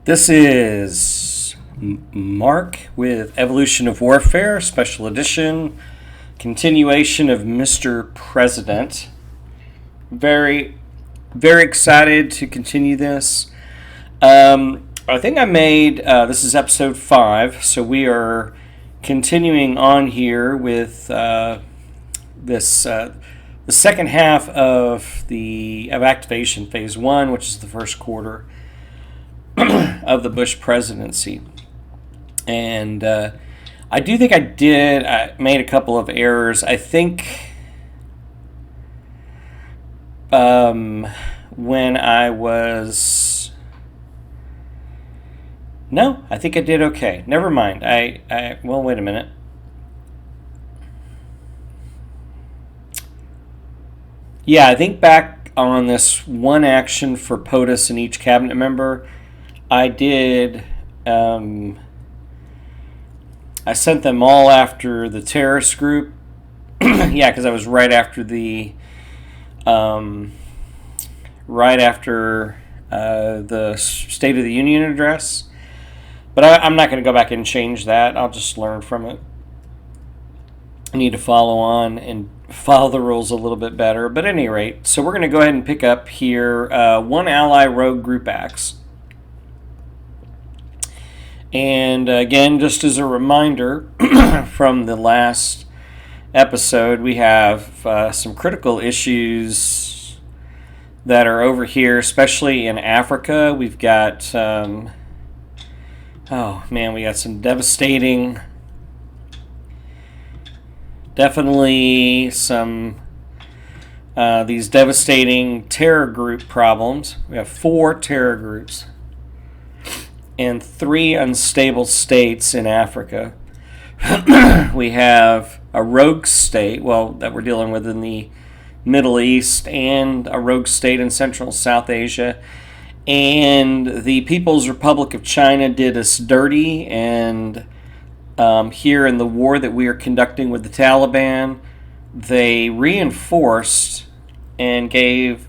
This is Mark with Evolution of Warfare, Special Edition, continuation of Mr. President. Very, very excited to continue this. I think I made, this is episode 5, so we are continuing on here with this the second half of activation phase 1, which is the first quarter of the Bush presidency. And I do think I made a couple of errors. I think when I was... No, I think I did okay. Never mind. Well, wait a minute. Yeah, I think back on this one action for POTUS and each cabinet member, I did... I sent them all after the terrorist group. Yeah, because I was right after the State of the Union address. But I'm not going to go back and change that. I'll just learn from it. I need to follow on and follow the rules a little bit better. But at any rate, so we're going to go ahead and pick up here one ally rogue group acts. And again, just as a reminder from the last episode, we have some critical issues that are over here, especially in Africa. We've got, we got some definitely some, these devastating terror group problems. We have 4 terror groups and 3 unstable states in Africa. We have a rogue state, that we're dealing with in the Middle East, and a rogue state in Central and South Asia. And the People's Republic of China did us dirty, and here in the war that we are conducting with the Taliban, they reinforced and gave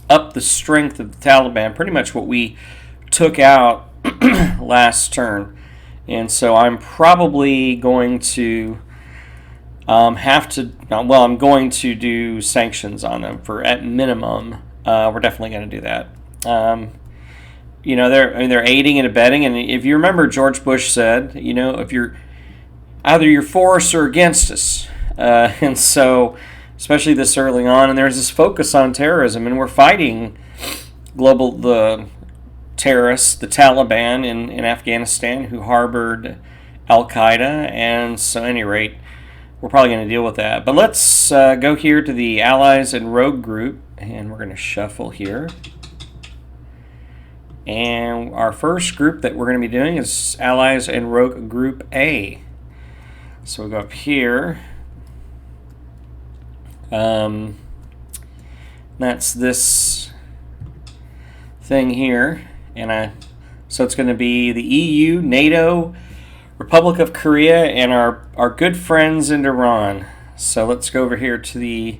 up the strength of the Taliban, pretty much what we took out last turn. And so I'm probably going to I'm going to do sanctions on them for, at minimum, we're definitely going to do that. They're aiding and abetting, and if you remember, George Bush said, if you're for us or against us, and so especially this early on, and there's this focus on terrorism, and we're fighting the terrorists, the Taliban in Afghanistan, who harbored Al-Qaeda, and so at any rate, we're probably going to deal with that. But let's go here to the Allies and Rogue Group, and we're going to shuffle here. And our first group that we're going to be doing is Allies and Rogue Group A. So we'll go up here. That's this thing here. So it's going to be the EU, NATO, Republic of Korea, and our good friends in Iran. So let's go over here to the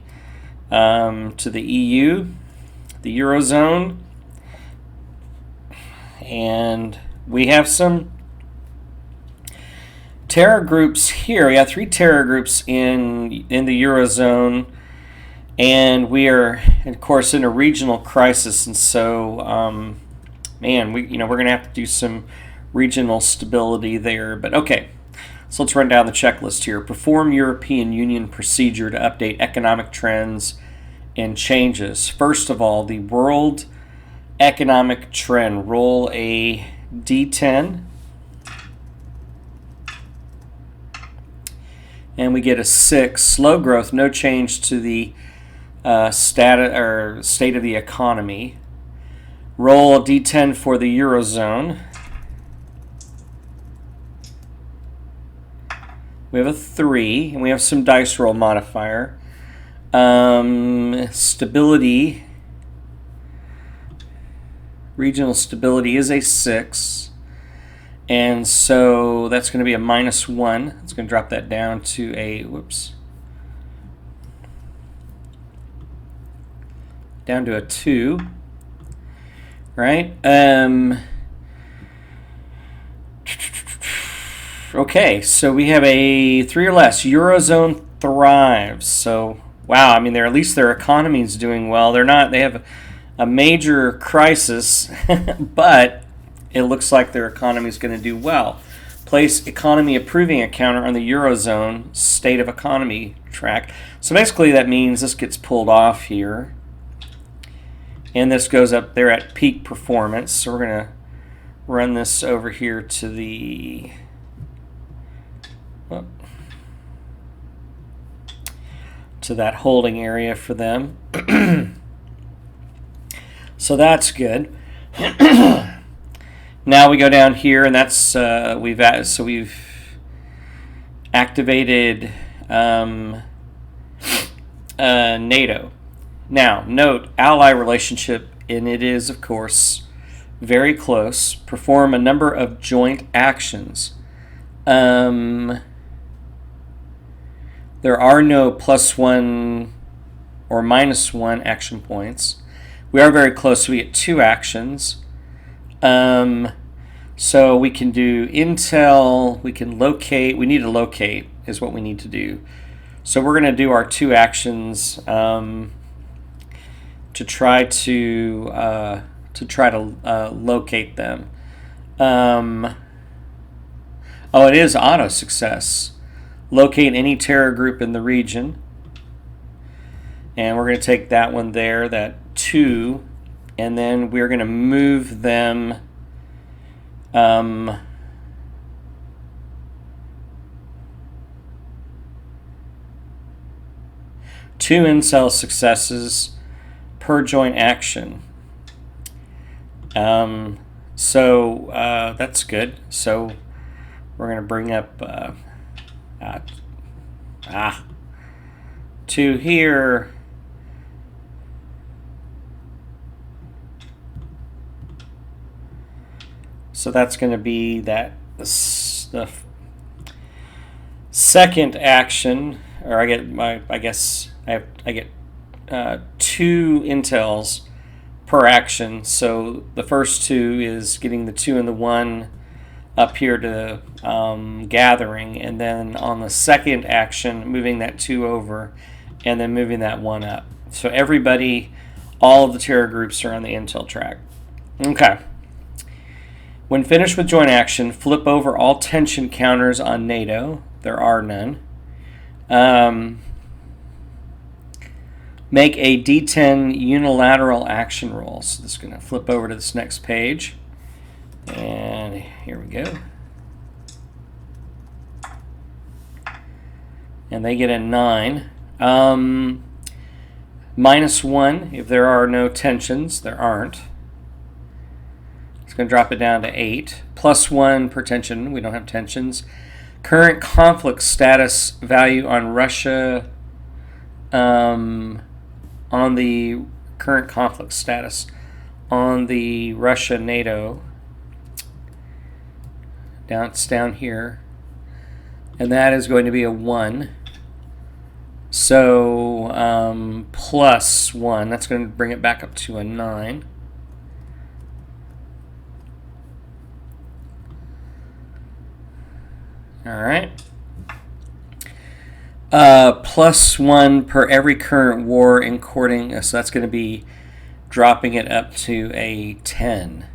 EU, the Eurozone, and we have some terror groups here. We have 3 terror groups in the Eurozone, and we are, of course, in a regional crisis, and so we're going to have to do some regional stability there. But okay, so let's run down the checklist here. Perform European Union procedure to update economic trends and changes. First of all, the world economic trend. Roll a D10. And we get a 6. Slow growth, no change to the state of the economy. Roll a D10 for the Eurozone. We have a 3, and we have some dice roll modifier. Stability, regional stability is a 6, and so that's going to be a -1. It's going to drop that down to a, down to a 2. right? Okay, so we have a 3 or less. Eurozone thrives. So, wow, I mean, at least their economy is doing well. They have a major crisis, but it looks like their economy is going to do well. Place economy approving a counter on the Eurozone state of economy track. So basically that means this gets pulled off here. And this goes up there at peak performance. So we're going to run this over here to the that holding area for them. So that's good. Now we go down here, and that's we've activated NATO. Now note ally relationship, and it is of course very close. Perform a number of joint actions. There are no +1 or -1 action points. We are very close, so we get 2 actions. So we can do intel, we can locate. We need to locate is what we need to do. So we're going to do our 2 actions to try to locate them. Oh, it is auto success. Locate any terror group in the region. And we're going to take that one there, that 2, and then we're going to move them 2 incel successes per joint action. So that's good. So we're going to bring up 2 here. So that's going to be the second action, or I get 2 intels per action. So the first 2 is getting the 2 and the 1 up here to gathering, and then on the second action, moving that 2 over, and then moving that 1 up. So everybody, all of the terror groups are on the intel track. Okay. When finished with joint action, flip over all tension counters on NATO. There are none. Make a D10 unilateral action roll. So this is going to flip over to this next page. And here we go. And they get a 9. -1 if there are no tensions. There aren't. It's going to drop it down to 8. +1 per tension. We don't have tensions. Current conflict status value on Russia. On the current conflict status on the Russia-NATO. It's down here. And that is going to be a 1. So +1. That's going to bring it back up to a 9. All right. +1 per every current war in courting. So that's going to be dropping it up to a 10.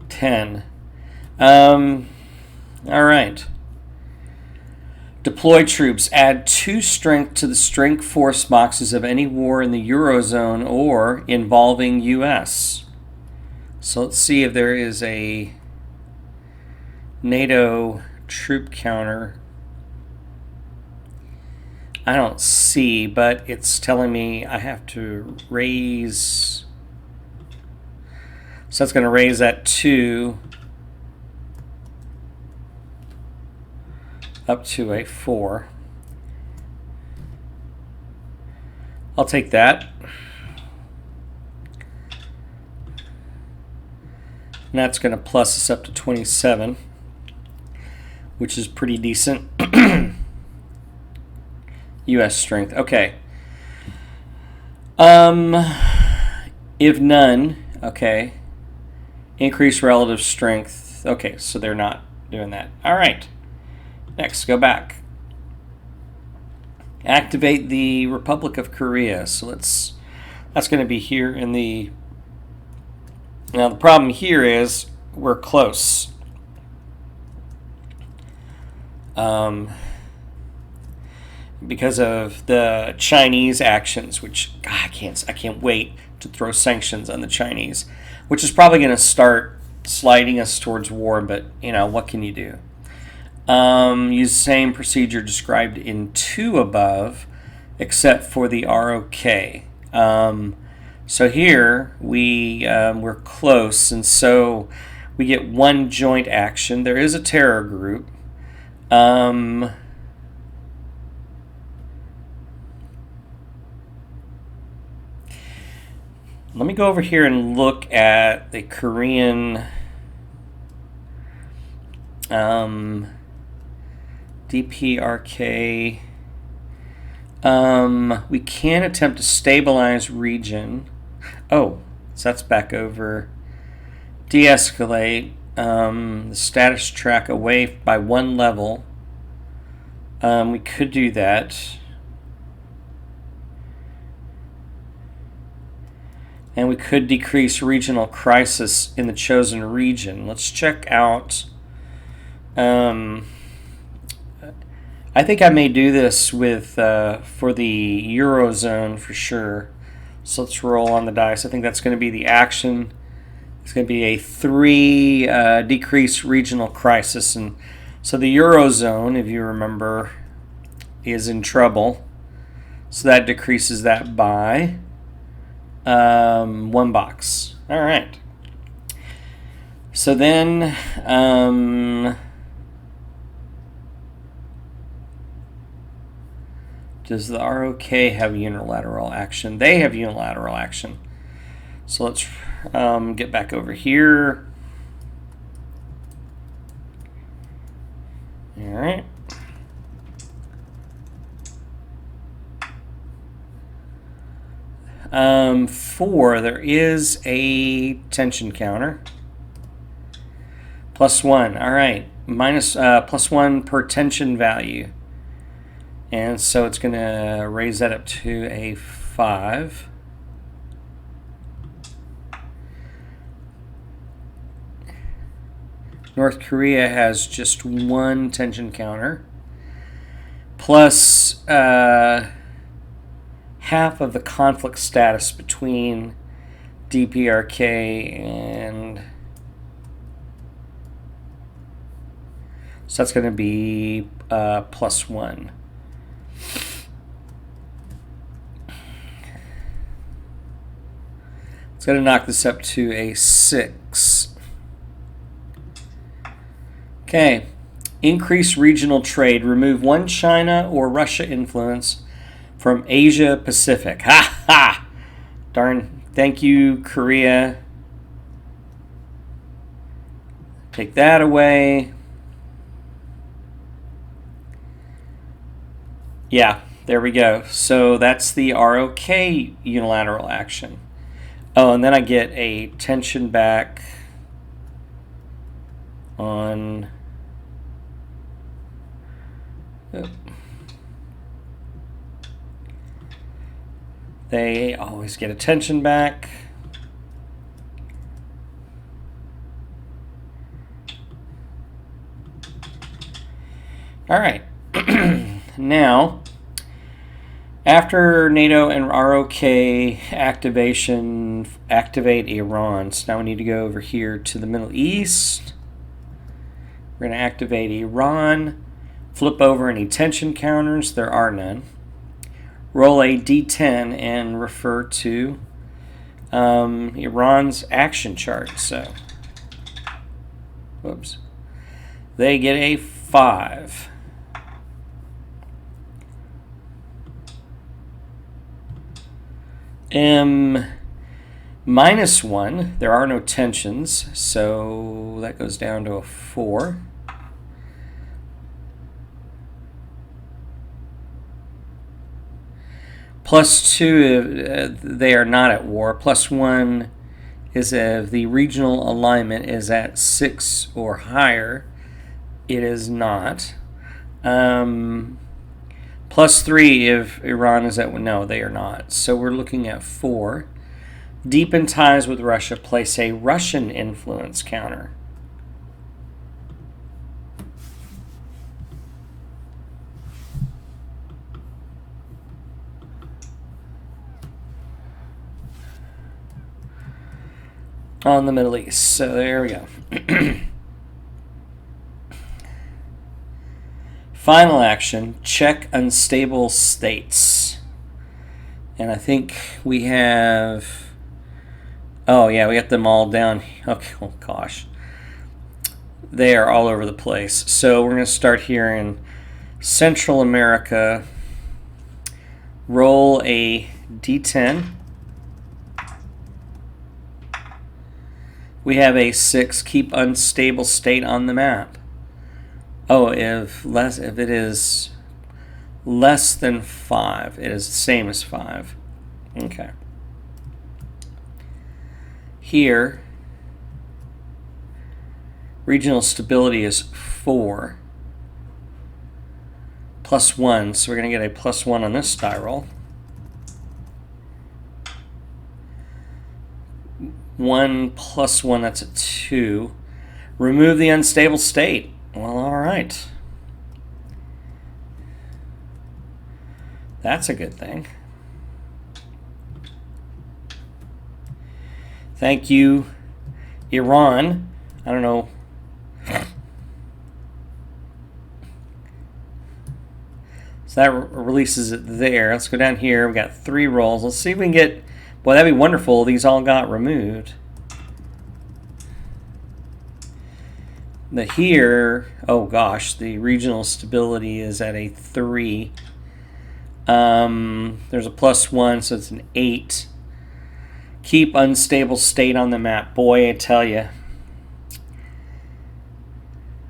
10. All right. Deploy troops. Add 2 strength to the strength force boxes of any war in the Eurozone or involving U.S. So let's see if there is a NATO troop counter. I don't see, but it's telling me I have to raise. So that's going to raise that 2 up to a 4. I'll take that. And that's going to plus us up to 27, which is pretty decent. U.S. strength. Okay. If none, okay. Increase relative strength. Okay, so they're not doing that. All right. Next, go back. Activate the Republic of Korea. So that's going to be here in the. Now the problem here is we're close. Because of the Chinese actions, which God, I can't wait to throw sanctions on the Chinese, which is probably going to start sliding us towards war. But what can you do? Use the same procedure described in 2 above, except for the ROK. So here we're close, and so we get 1 joint action. There is a terror group. Let me go over here and look at the Korean DPRK. We can attempt to stabilize region. Oh, so that's back over. De-escalate the status track away by 1 level. We could do that. And we could decrease regional crisis in the chosen region. Let's check out. I think I may do this with for the Eurozone for sure. So let's roll on the dice. I think that's going to be the action. It's going to be a 3 decrease regional crisis, and so the Eurozone, if you remember, is in trouble. So that decreases that by 1 box. All right. So then, does the ROK have unilateral action? They have unilateral action. So let's get back over here. All right. Four, there is a tension counter. +1. All right. +1 per tension value. And so it's going to raise that up to a 5. North Korea has just 1 tension counter. Plus half of the conflict status between DPRK and... So that's going to be +1. It's going to knock this up to a 6. Okay. Increase regional trade. Remove 1 China or Russia influence from Asia Pacific. Ha ha! Darn. Thank you, Korea. Take that away. Yeah, there we go. So that's the ROK unilateral action. Oh, and then I get a tension back on... They always get a tension back. All right. Now, after NATO and ROK activation, activate Iran. So now we need to go over here to the Middle East. We're going to activate Iran. Flip over any tension counters. There are none. Roll a D10 and refer to Iran's action chart. So, whoops. They get a 5. -1. There are no tensions, so that goes down to a 4. +2, they are not at war. +1 is if the regional alignment is at 6 or higher, It is not. +3 if Iran is at... No, they are not. So we're looking at 4. Deepen ties with Russia. Place a Russian influence counter. On the Middle East. So there we go. Final action, check unstable states. And I think we have... Oh, yeah, we got them all down. Okay, oh gosh. They are all over the place. So we're going to start here in Central America. Roll a d10. We have a 6. Keep unstable state on the map. Oh, if it is less than 5, it is the same as 5. Okay. Here, regional stability is 4. +1, so we're going to get a +1 on this die roll. 1 + 1, that's a 2. Remove the unstable state. Well, all right. That's a good thing. Thank you, Iran. I don't know. So that releases it there. Let's go down here. We got 3 rolls. Let's see if we can get... Boy, that'd be wonderful. These all got removed. Here, oh gosh, the regional stability is at a 3. There's a +1, so it's an 8. Keep unstable state on the map. Boy, I tell you.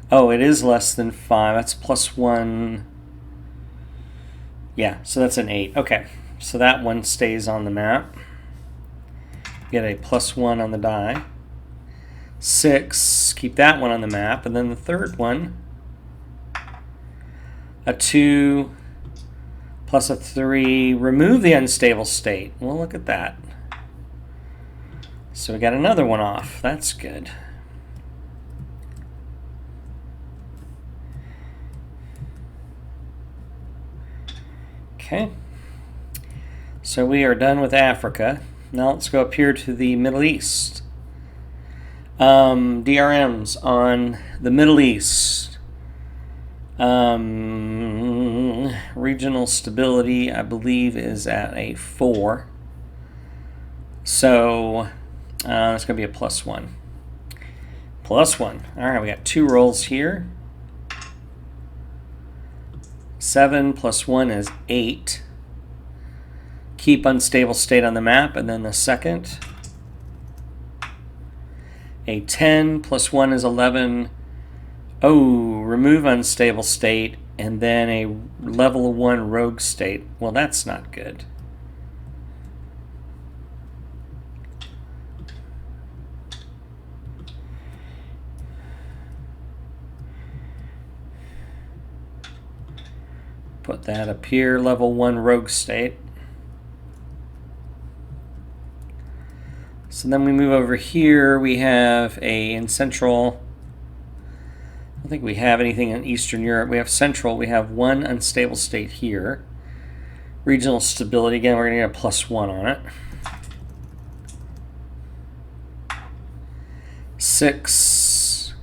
Oh, it is less than 5. That's +1. Yeah, so that's an 8. Okay, so that one stays on the map. Get a +1 on the die. 6, keep that one on the map. And then the third one, a 2 plus a 3, remove the unstable state. Well, look at that. So we got another one off. That's good. Okay. So we are done with Africa. Now let's go up here to the Middle East. DRMs on the Middle East. Regional stability, I believe, is at a 4. So it's going to be a +1. +1. All right, we got 2 rolls here. 7 + 1 is 8. Keep unstable state on the map, and then the second. A 10 + 1 is 11. Oh, remove unstable state, and then a level 1 rogue state. Well, that's not good. Put that up here, level 1 rogue state. So then we move over here. We have in Central, I don't think we have anything in Eastern Europe. We have Central. We have 1 unstable state here. Regional stability, again, we're going to get a +1 on it. 6,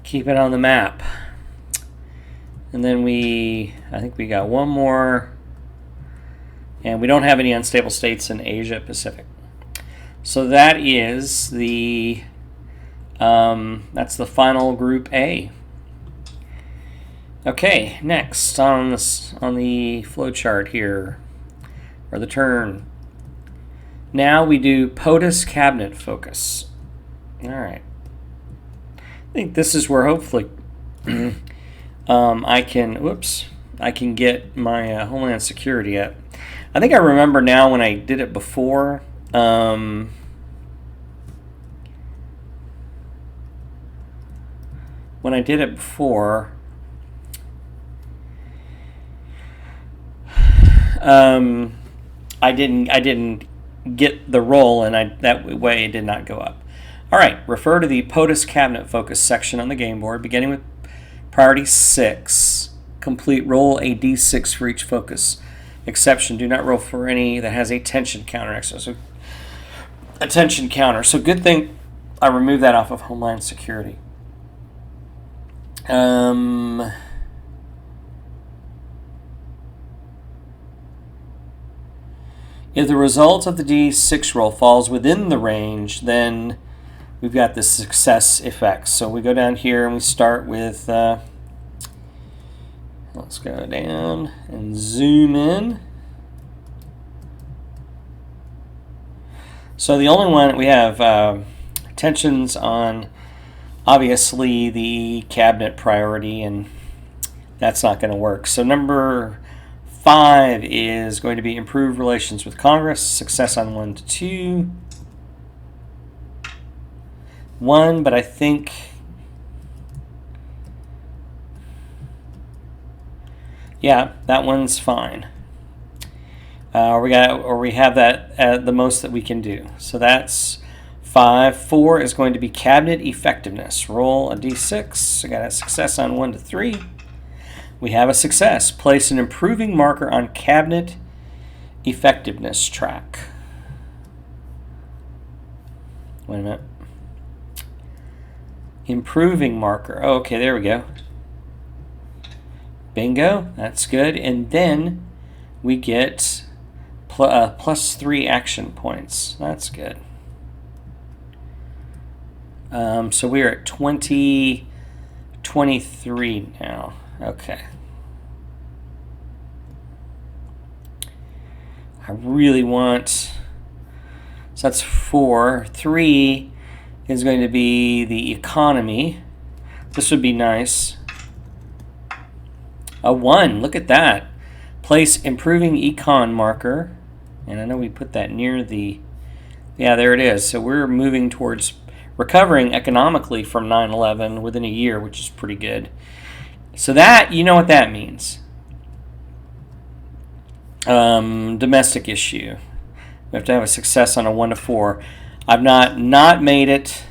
keep it on the map. And then I think we got 1 more. And we don't have any unstable states in Asia Pacific. So that is that's the final group A. Okay, next on the flow chart here, or the turn. Now we do POTUS cabinet focus. All right. I think this is where hopefully I can get my Homeland Security at. I think I remember now when I did it before. when I did it before, I didn't get the roll, and that way it did not go up. All right, refer to the POTUS cabinet focus section on the game board, beginning with priority 6. Complete, roll a d6 for each focus. Exception, do not roll for any that has a tension counter next to it. So, a tension counter. So good thing I removed that off of Homeland Security. If the result of the d6 roll falls within the range, then we've got the success effects. So we go down here and we start with, let's go down and zoom in. So the only one we have tensions on, obviously, the cabinet priority, and that's not going to work. So number 5 is going to be improved relations with Congress. Success on 1 to 2. 1, but I think yeah, that one's fine. We have that the most that we can do. So that's 5. 4 is going to be cabinet effectiveness. Roll a d6. I got a success on 1 to 3. We have a success. Place an improving marker on cabinet effectiveness track. Wait a minute. Improving marker. Oh, okay, there we go. Bingo. That's good. And then we get plus 3 action points. That's good. So we're at 23 now. Okay. I really want, so that's 4. 3 is going to be the economy. This would be nice. A 1, look at that. Place improving econ marker. And I know we put that near the, yeah, there it is. So we're moving towards recovering economically from 9/11 within a year, which is pretty good. So that, you know what that means. Domestic issue. We have to have a success on a 1 to 4. I've not made it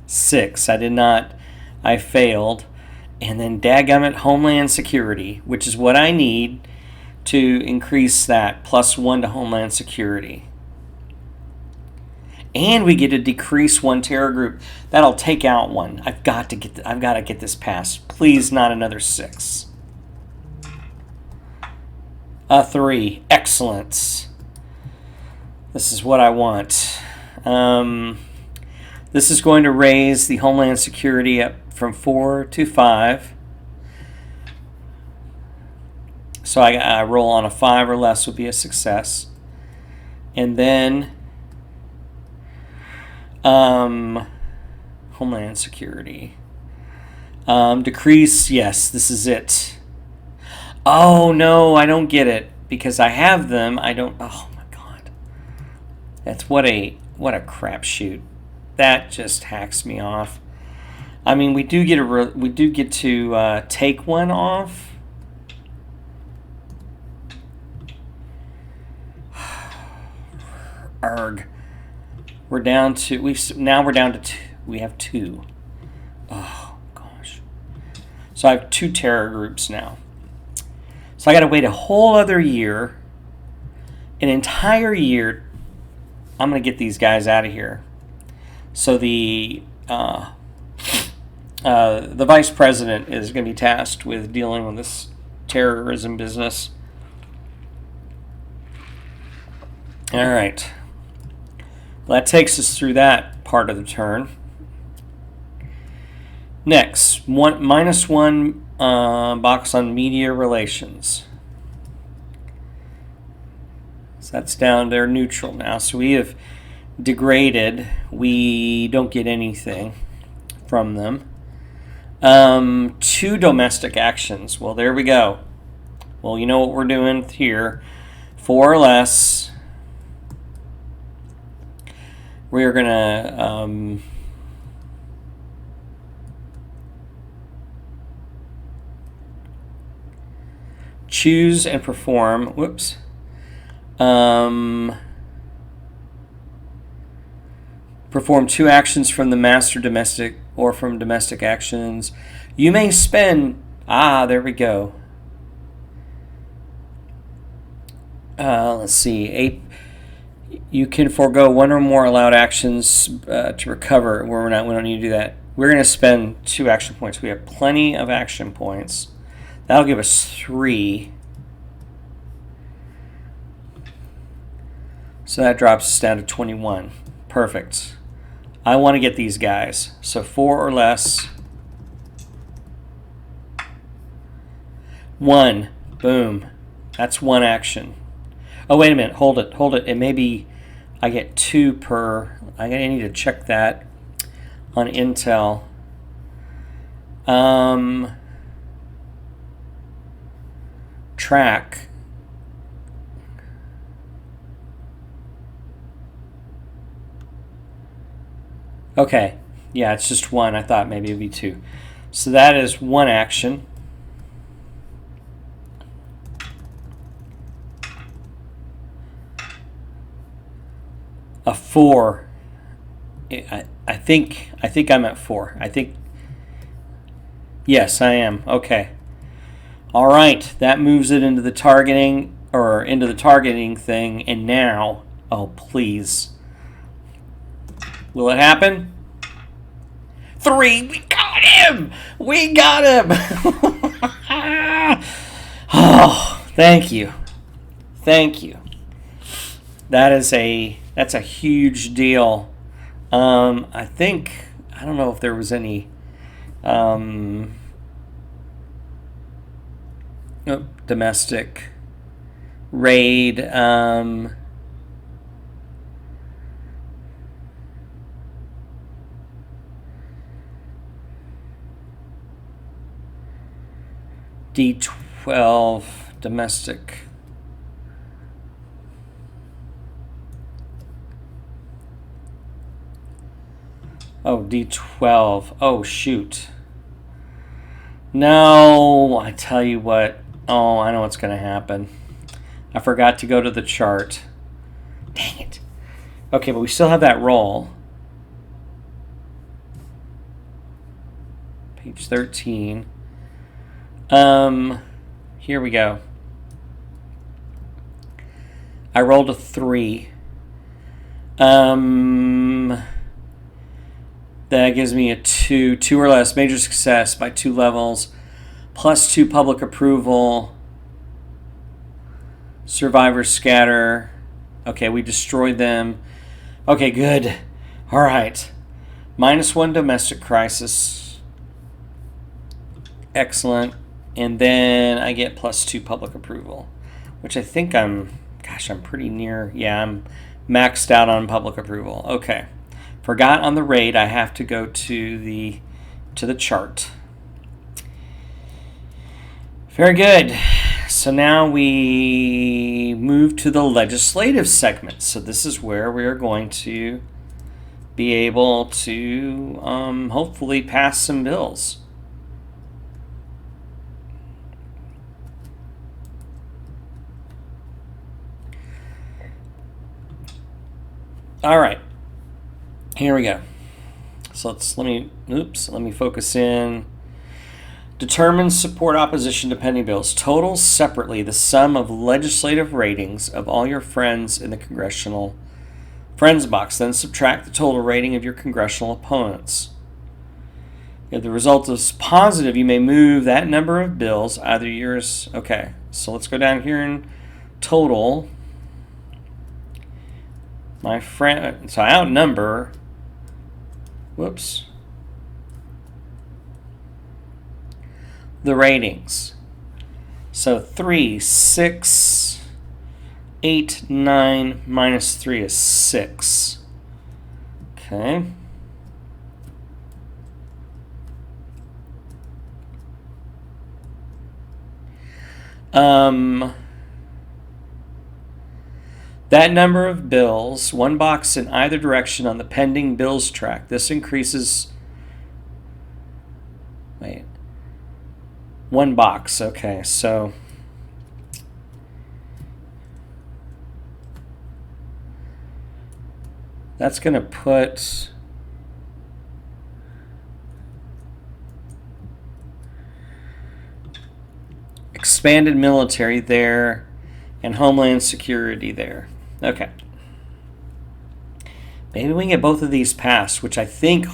6. I did not. I failed. And then dadgummit Homeland Security, which is what I need to increase that plus 1 to Homeland Security. And we get to decrease 1 terror group. That'll take out 1. I've got to get this passed. Please, not another 6. A 3. Excellence. This is what I want. This is going to raise the Homeland Security up from 4 to 5. So I roll on a 5 or less would be a success. And then Homeland Security. Decrease, yes, this is it. Oh no, I don't get it because I have them. I don't. Oh my god, that's what a crapshoot. That just hacks me off. I mean, we do get to take 1 off. Arg. We're down to 2. We have 2. Oh gosh. So I have 2 terror groups now. So I got to wait a whole other year, an entire year. I'm going to get these guys out of here. So the vice president is going to be tasked with dealing with this terrorism business. All right. Well, that takes us through that part of the turn. Next, -1 box on media relations. So that's down there neutral now. So we have degraded. We don't get anything from them. 2 domestic actions. Well, there we go. Well, you know what we're doing here. 4 or less. We're going to choose and perform. Whoops. Perform 2 actions from the master domestic or from domestic actions. You may spend, there we go. Let's see, 8. You can forego 1 or more allowed actions to recover. We don't need to do that. We're going to spend 2 action points. We have plenty of action points. That'll give us 3. So that drops us down to 21. Perfect. I want to get these guys. So 4 or less. 1. Boom. That's 1 action. Oh, wait a minute. Hold it. It may be I get 2 per. I need to check that on Intel. Track. Okay, yeah, it's just 1. I thought maybe it'd be 2. So that is 1 action. A 4. I think I'm at 4. Yes, I am. Okay. All right, that moves it into the targeting thing, and now, oh please. Will it happen? 3. We got him! We got him! Oh, thank you. That's a huge deal. I don't know if there was any domestic raid. D12 domestic. Oh, D12. Oh, shoot. No, I tell you what. Oh, I know what's going to happen. I forgot to go to the chart. Dang it. Okay, but we still have that roll. Page 13. Here we go. I rolled a 3. That gives me a 2 or less, major success by 2 levels, plus 2 public approval, survivors scatter. Okay, we destroyed them. Okay, good. All right. -1 domestic crisis. Excellent. And then I get plus 2 public approval, which I think I'm pretty near. Yeah, I'm maxed out on public approval. Okay. Forgot on the raid, I have to go to the chart. Very good. So now we move to the legislative segment. So this is where we are going to be able to hopefully pass some bills. All right, here we go. So let me focus in. Determine support opposition to pending bills. Total separately the sum of legislative ratings of all your friends in the congressional friends box. Then subtract the total rating of your congressional opponents. If the result is positive, you may move that number of bills, either yours. Okay, so let's go down here and total. My friend, so I outnumber, the ratings. So 3, 6, 8, 9, minus 3 is 6. Okay. That number of bills, 1 box in either direction on the pending bills track. This increases, 1 box. Okay, so That's going to put expanded military there and Homeland Security there. Okay. Maybe we can get both of these passed, which I think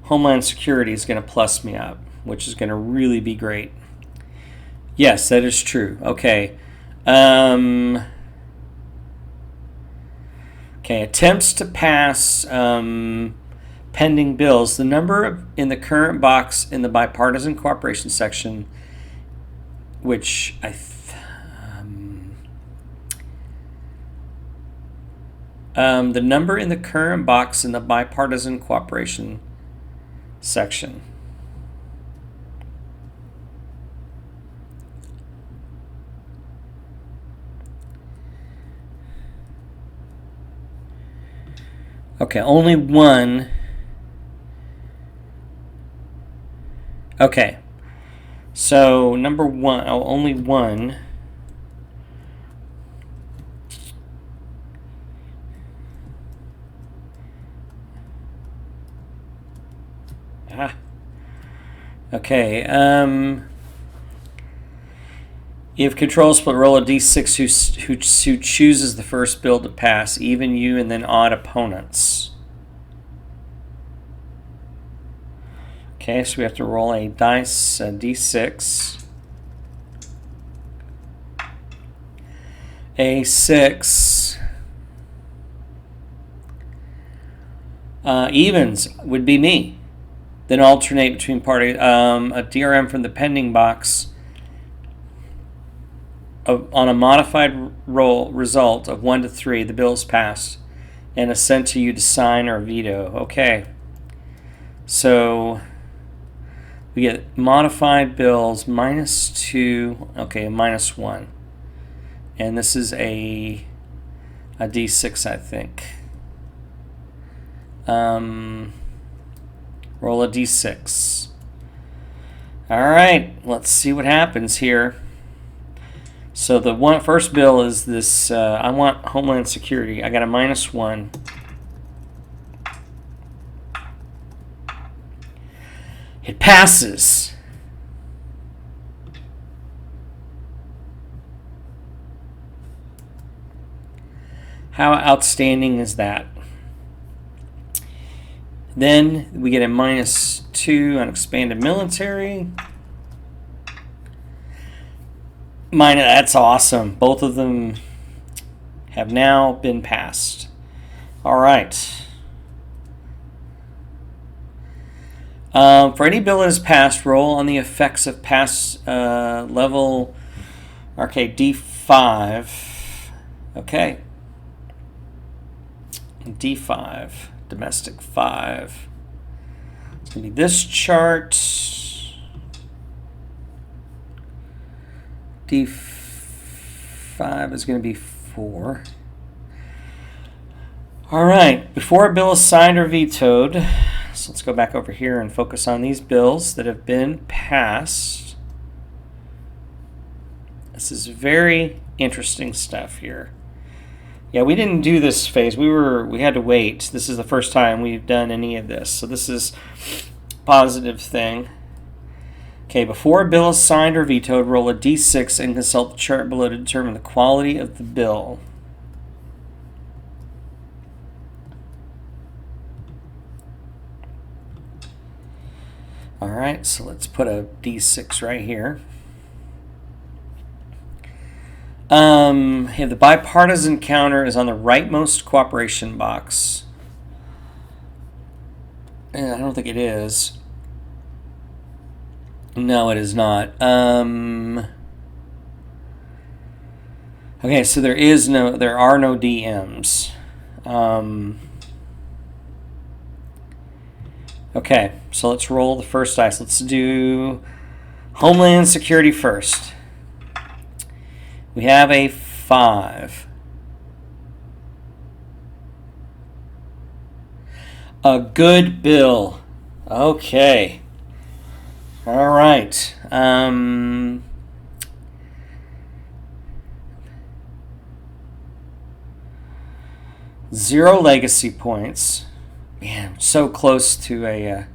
Homeland Security is going to plus me up, which is going to really be great. Yes, that is true. Okay. Okay, attempts to pass pending bills. The number in the current box in the bipartisan cooperation section, which the number in the current box in the bipartisan cooperation section. Okay, only one. Okay. So, number one, only one. Okay. If control split, roll a d6 who chooses the first bill to pass, even you and then odd opponents. Okay, so we have to roll a d6. A6. Evens would be me. Then alternate between parties. A DRM from the pending box on a modified roll result of 1 to 3, the bill is passed and is sent to you to sign or veto. Okay. So we get modified bills -2, okay, -1. And this is a D6, I think. Roll a D6. All right, let's see what happens here. So the first bill is this, I want Homeland Security. I got a -1. It passes. How outstanding is that? Then we get a -2 on expanded military. That's awesome. Both of them have now been passed. All right. For any bill that is passed, roll on the effects of pass level. Okay, D5. Okay. D5. Domestic 5. It's going to be this chart. D5 is going to be 4. All right. Before a bill is signed or vetoed, so let's go back over here and focus on these bills that have been passed. This is very interesting stuff here. Yeah, we didn't do this phase. We had to wait. This is the first time we've done any of this. So this is a positive thing. Okay, before a bill is signed or vetoed, roll a d6 and consult the chart below to determine the quality of the bill. All right, so let's put a d6 right here. The bipartisan counter is on the rightmost cooperation box. I don't think it is. No, it is not. Okay, so there are no DMs. Okay, so let's roll the first dice. Let's do Homeland Security first. We have a 5. A good bill. Okay. All right. 0 legacy points. Man, so close to a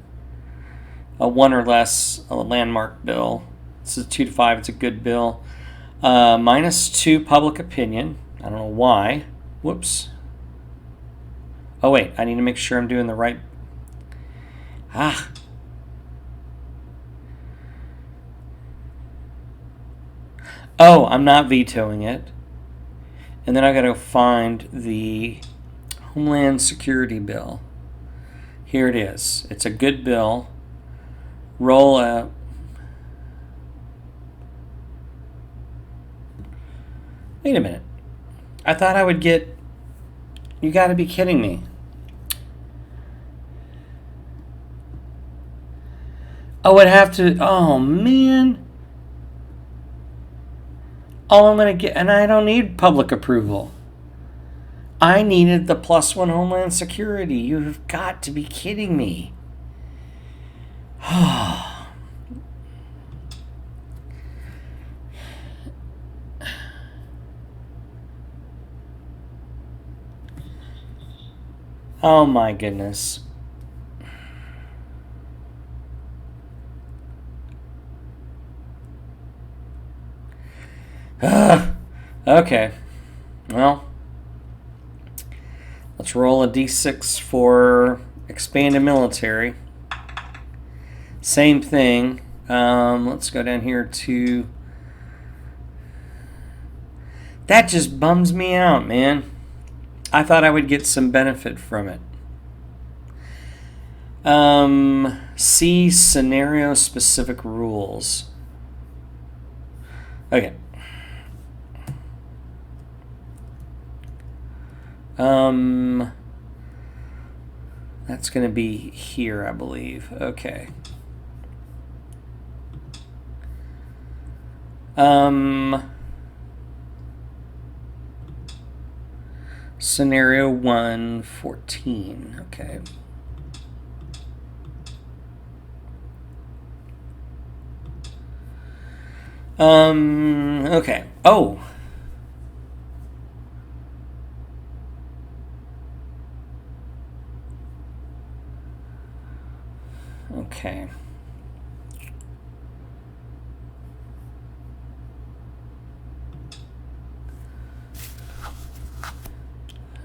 1 or less landmark bill. This is 2 to 5. It's a good bill. -2 public opinion. I don't know why. Whoops. Oh wait, I need to make sure I'm doing the right. Oh, I'm not vetoing it. And then I got to find the Homeland Security bill. Here it is. It's a good bill. Roll up. Wait a minute. I thought I would get. You got to be kidding me. Oh, I'd have to. Oh, man. All I'm going to get. And I don't need public approval. I needed the +1 Homeland Security. You have got to be kidding me. Oh my goodness. Okay. Well, let's roll a d6 for expanded military. Same thing. Let's go down here to... That just bums me out, man. I thought I would get some benefit from it. See scenario-specific rules. Okay. That's going to be here, I believe. Okay. Scenario 114. Okay. Okay. Oh. Okay.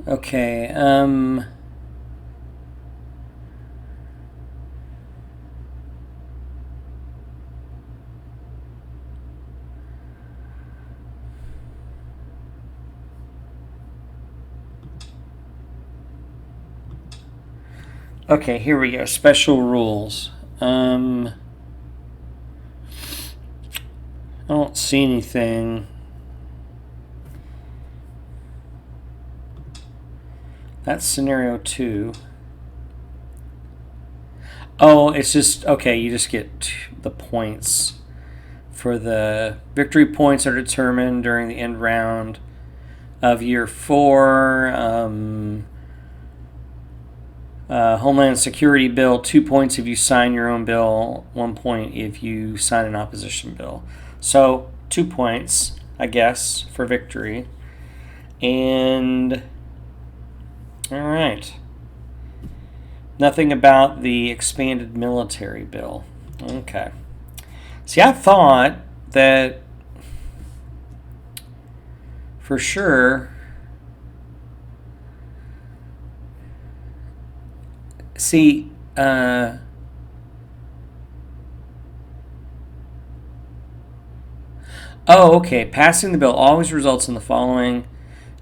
Okay, okay, here we go. Special rules. I don't see anything. That's scenario 2. Oh, it's just, okay, you just get the points. For the victory points are determined during the end round of year 4. Homeland Security bill, 2 points if you sign your own bill, 1 point if you sign an opposition bill. So 2 points, I guess, for victory. And all right. Nothing about the expanded military bill. Okay. See, I thought that for sure. See, oh, okay. Passing the bill always results in the following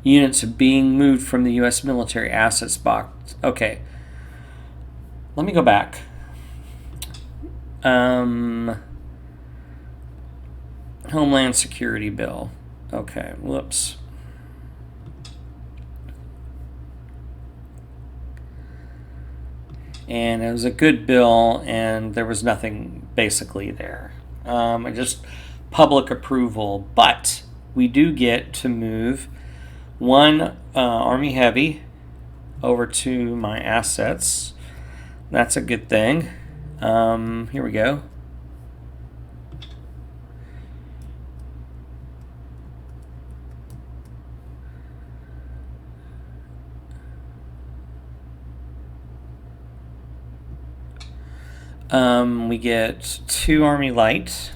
units being moved from the U.S. military assets box. Okay. Let me go back. Homeland Security bill. Okay, whoops. And it was a good bill, and there was nothing basically there. Just public approval. But we do get to move 1 Army Heavy over to my assets. That's a good thing. Here we go. We get 2 Army Light.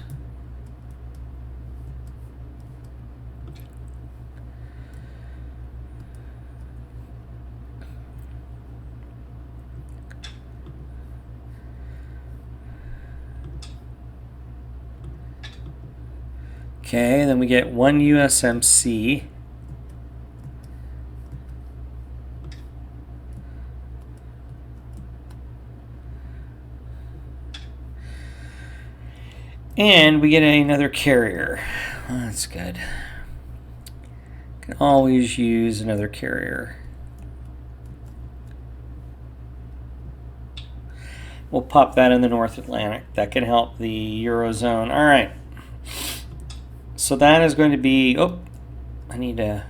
Okay, then we get 1 USMC. And we get another carrier. Well, that's good. Can always use another carrier. We'll pop that in the North Atlantic. That can help the Eurozone. All right. So that is going to be, oh, I need to,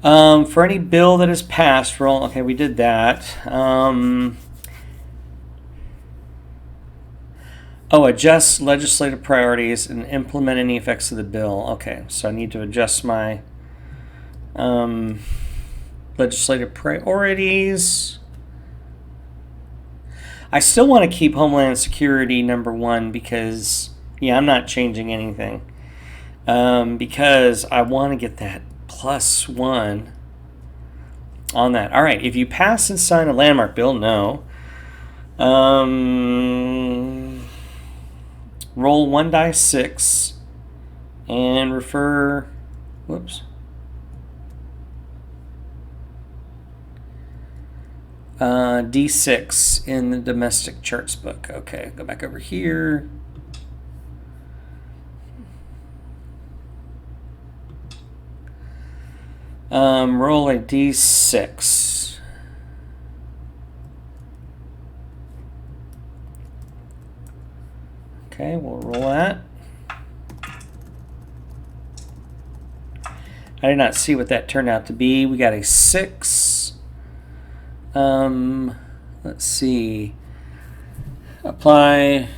for any bill that is passed, roll, okay, we did that. Adjust legislative priorities and implement any effects of the bill. Okay, so I need to adjust my legislative priorities. I still want to keep Homeland Security #1 because, yeah, I'm not changing anything. Because I want to get that +1 on that. All right, if you pass and sign a landmark bill, no. Roll 1 dice 6 and refer, whoops. D6 in the domestic charts book. Okay, go back over here. Roll a D6. Okay, we'll roll that. I did not see what that turned out to be. We got a 6. Let's see. Apply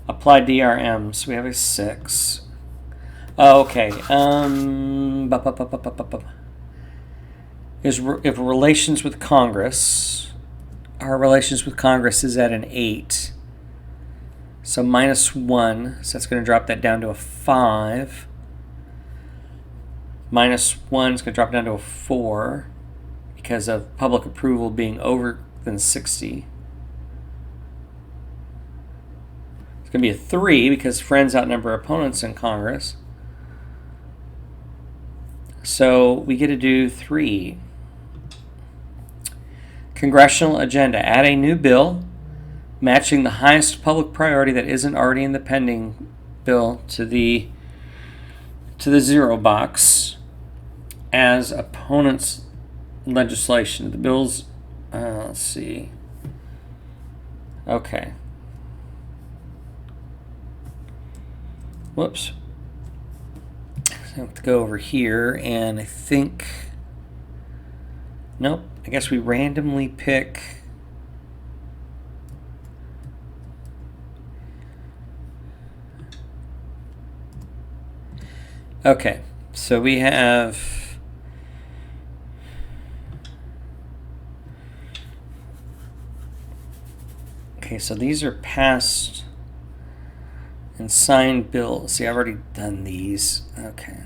DRM. So we have a 6. Oh, okay. If relations with Congress, our relations with Congress is at an 8. So -1. So that's going to drop that down to a 5. -1 is going to drop down to a 4 because of public approval being over than 60. It's going to be a 3 because friends outnumber opponents in Congress. So we get to do 3. Congressional agenda. Add a new bill matching the highest public priority that isn't already in the pending bill to the 0 box as opponent's legislation. The bills, let's see. Okay. Whoops. I have to go over here, and I think, nope, I guess we randomly pick okay, so we have okay, so these are passed and signed bills. See, I've already done these. Okay.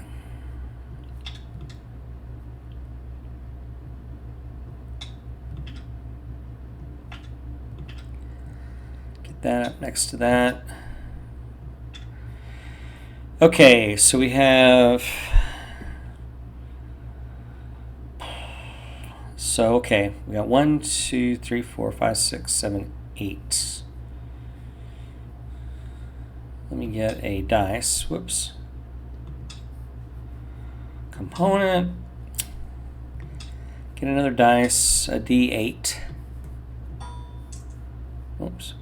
Get that up next to that. Okay, so we have, okay, we got 1, 2, 3, 4, 5, 6, 7, 8. Let me get a dice. Whoops. Component. Get another dice, a D8. Oops.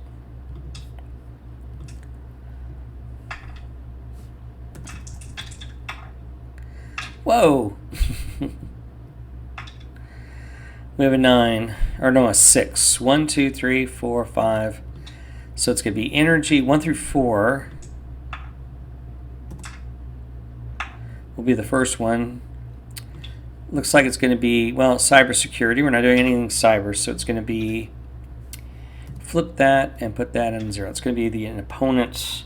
Whoa! We have a 9, or no, a 6. 1, 2, 3, 4, 5. So it's going to be energy 1 through 4. be the first one. Looks like it's going to be, well, cybersecurity. We're not doing anything cyber, so it's going to be, flip that and put that in 0. It's going to be an opponent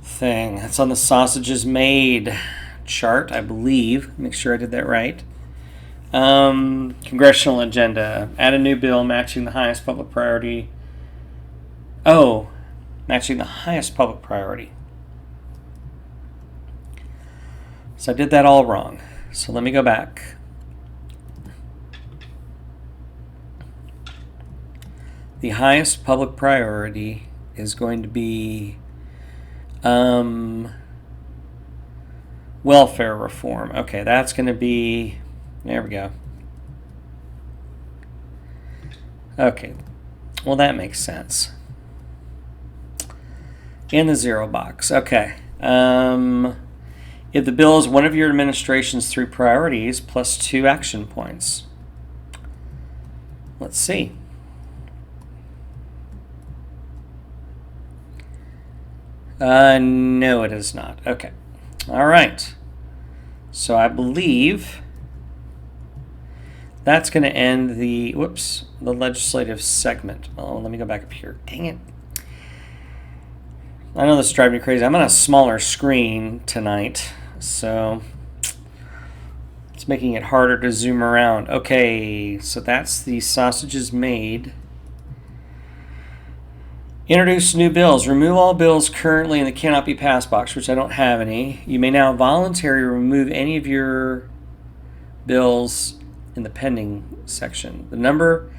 thing. That's on the sausages made chart, I believe. Make sure I did that right. Congressional agenda. Add a new bill matching the highest public priority. Oh, matching the highest public priority. So I did that all wrong. So let me go back. The highest public priority is going to be welfare reform. Okay, that's going to be, there we go. Okay, well that makes sense. In the 0 box. Okay. If the bill is one of your administration's 3 priorities plus 2 action points. Let's see. No, it is not. Okay. All right. So I believe that's going to end the, the legislative segment. Oh, let me go back up here. Dang it. I know this is driving me crazy. I'm on a smaller screen tonight, so it's making it harder to zoom around. Okay, so that's the sausages made. Introduce new bills. Remove all bills currently in the cannot be passed box, which I don't have any. You may now voluntarily remove any of your bills in the pending section. The number,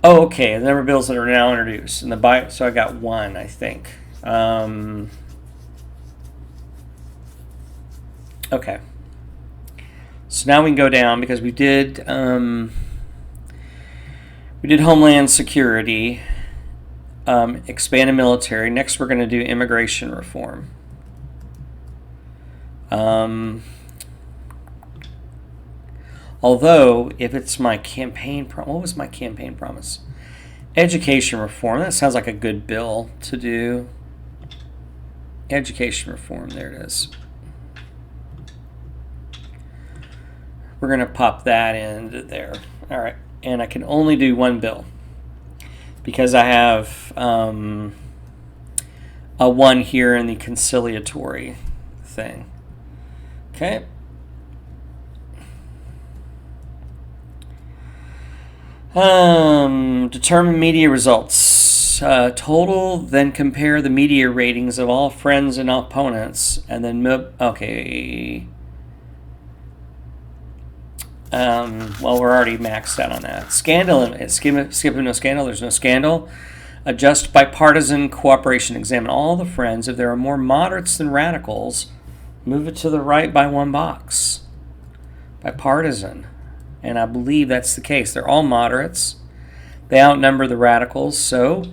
oh, okay, the number of bills that are now introduced. And so I got 1, I think. Okay. So now we can go down because we did Homeland Security, expanded military. Next, we're going to do immigration reform. Although, if it's my campaign, what was my campaign promise? Education reform. That sounds like a good bill to do. Education reform. There it is. We're going to pop that into there. All right. And I can only do 1 bill because I have a 1 here in the conciliatory thing. Okay. Determine media results. Total, then compare the media ratings of all friends and opponents, and then okay. Well, we're already maxed out on that. Scandal, skipping no scandal. There's no scandal. Adjust bipartisan cooperation. Examine all the friends. If there are more moderates than radicals, move it to the right by 1 box. Bipartisan. And I believe that's the case. They're all moderates. They outnumber the radicals, so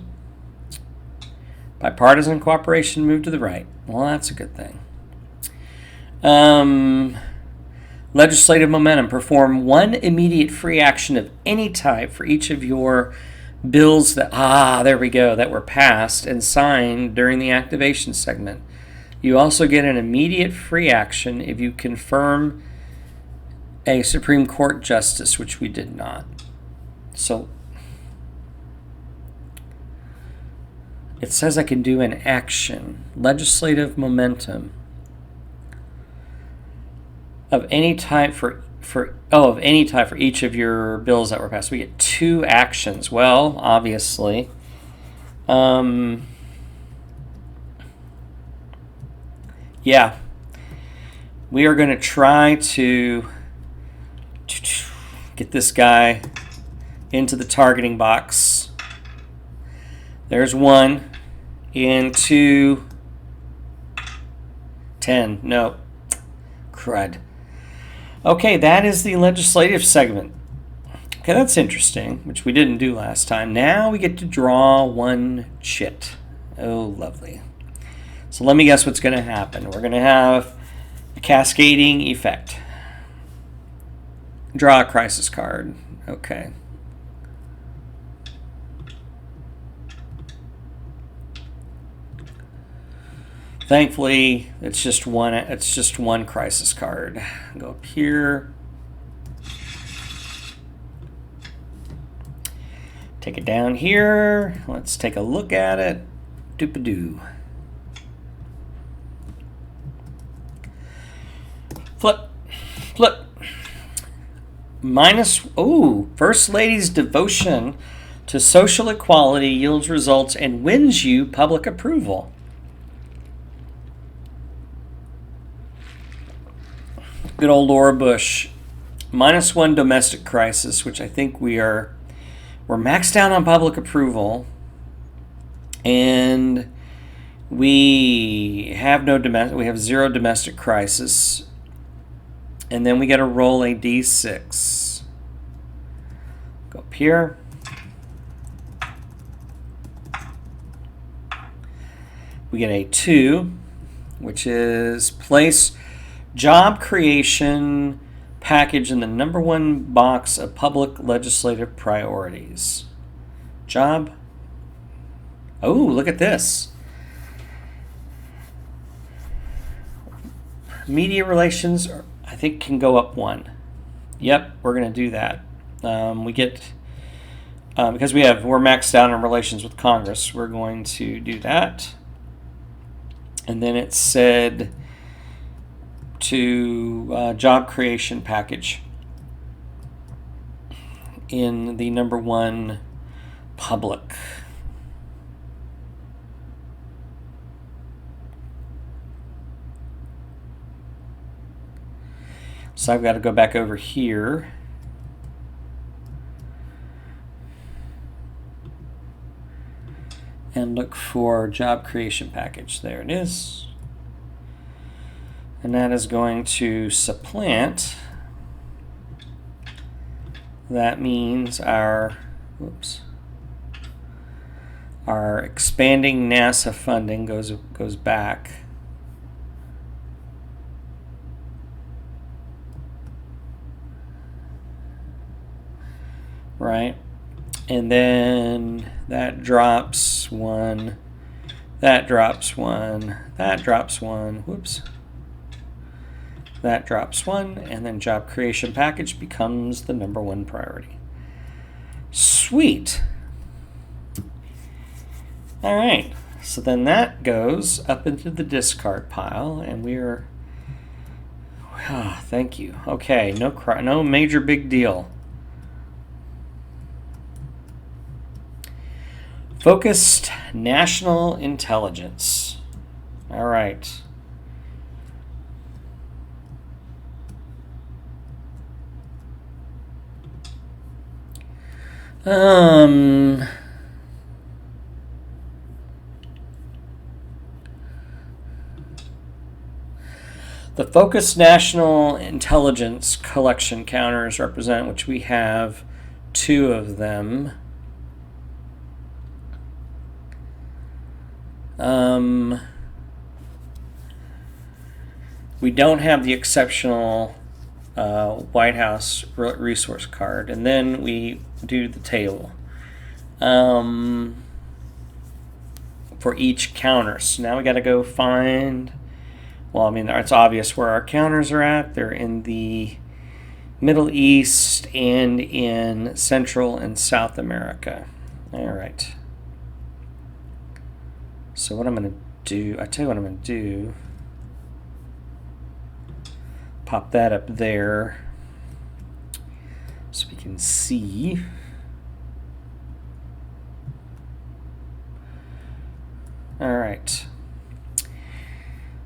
bipartisan cooperation moved to the right. Well, that's a good thing. Legislative momentum. Perform 1 immediate free action of any type for each of your bills that, there we go, that were passed and signed during the activation segment. You also get an immediate free action if you confirm a Supreme Court justice, which we did not. So it says I can do an action, legislative momentum of any type for each of your bills that were passed. We get 2 actions. Well, obviously, yeah, we are going to try to get this guy into the targeting box. There's 1 into 10. No. Crud. Okay, that is the legislative segment. Okay, that's interesting, which we didn't do last time. Now we get to draw 1 chit. Oh, lovely. So let me guess what's going to happen. We're going to have a cascading effect. Draw a crisis card. Okay. Thankfully, it's just one crisis card. Go up here. Take it down here. Let's take a look at it. Doop-a-doo. Flip. Flip. First Lady's devotion to social equality yields results and wins you public approval. Good old Laura Bush. -1 domestic crisis, which I think we're maxed out on public approval, and we have zero domestic crisis, and then we got to roll a d6. Go up here. We get a 2, which is place job creation package in the number 1 box of public legislative priorities. Job. Oh, look at this. Media relations, I think, can go up 1. Yep, we're going to do that. We get, because we're maxed out on relations with Congress, we're going to do that. And then it said to job creation package in the number 1 public. So I've got to go back over here. And look for job creation package. There it is. And that is going to supplant. That means our expanding NASA funding goes back. Right? And then that drops 1. That drops 1. That drops 1. Whoops. That drops 1, and then job creation package becomes the number 1 priority. Sweet. All right. So then that goes up into the discard pile, and we're. Thank you. Okay. No major big deal. Focused national intelligence. All right. The focused national intelligence collection counters represent, which we have 2 of them. We don't have the exceptional White House resource card, and then we do the table for each counter. So now we got to go find. Well, I mean, it's obvious where our counters are at. They're in the Middle East and in Central and South America. All right. So what I'm going to do, I tell you what I'm going to do. Pop that up there so we can see. All right.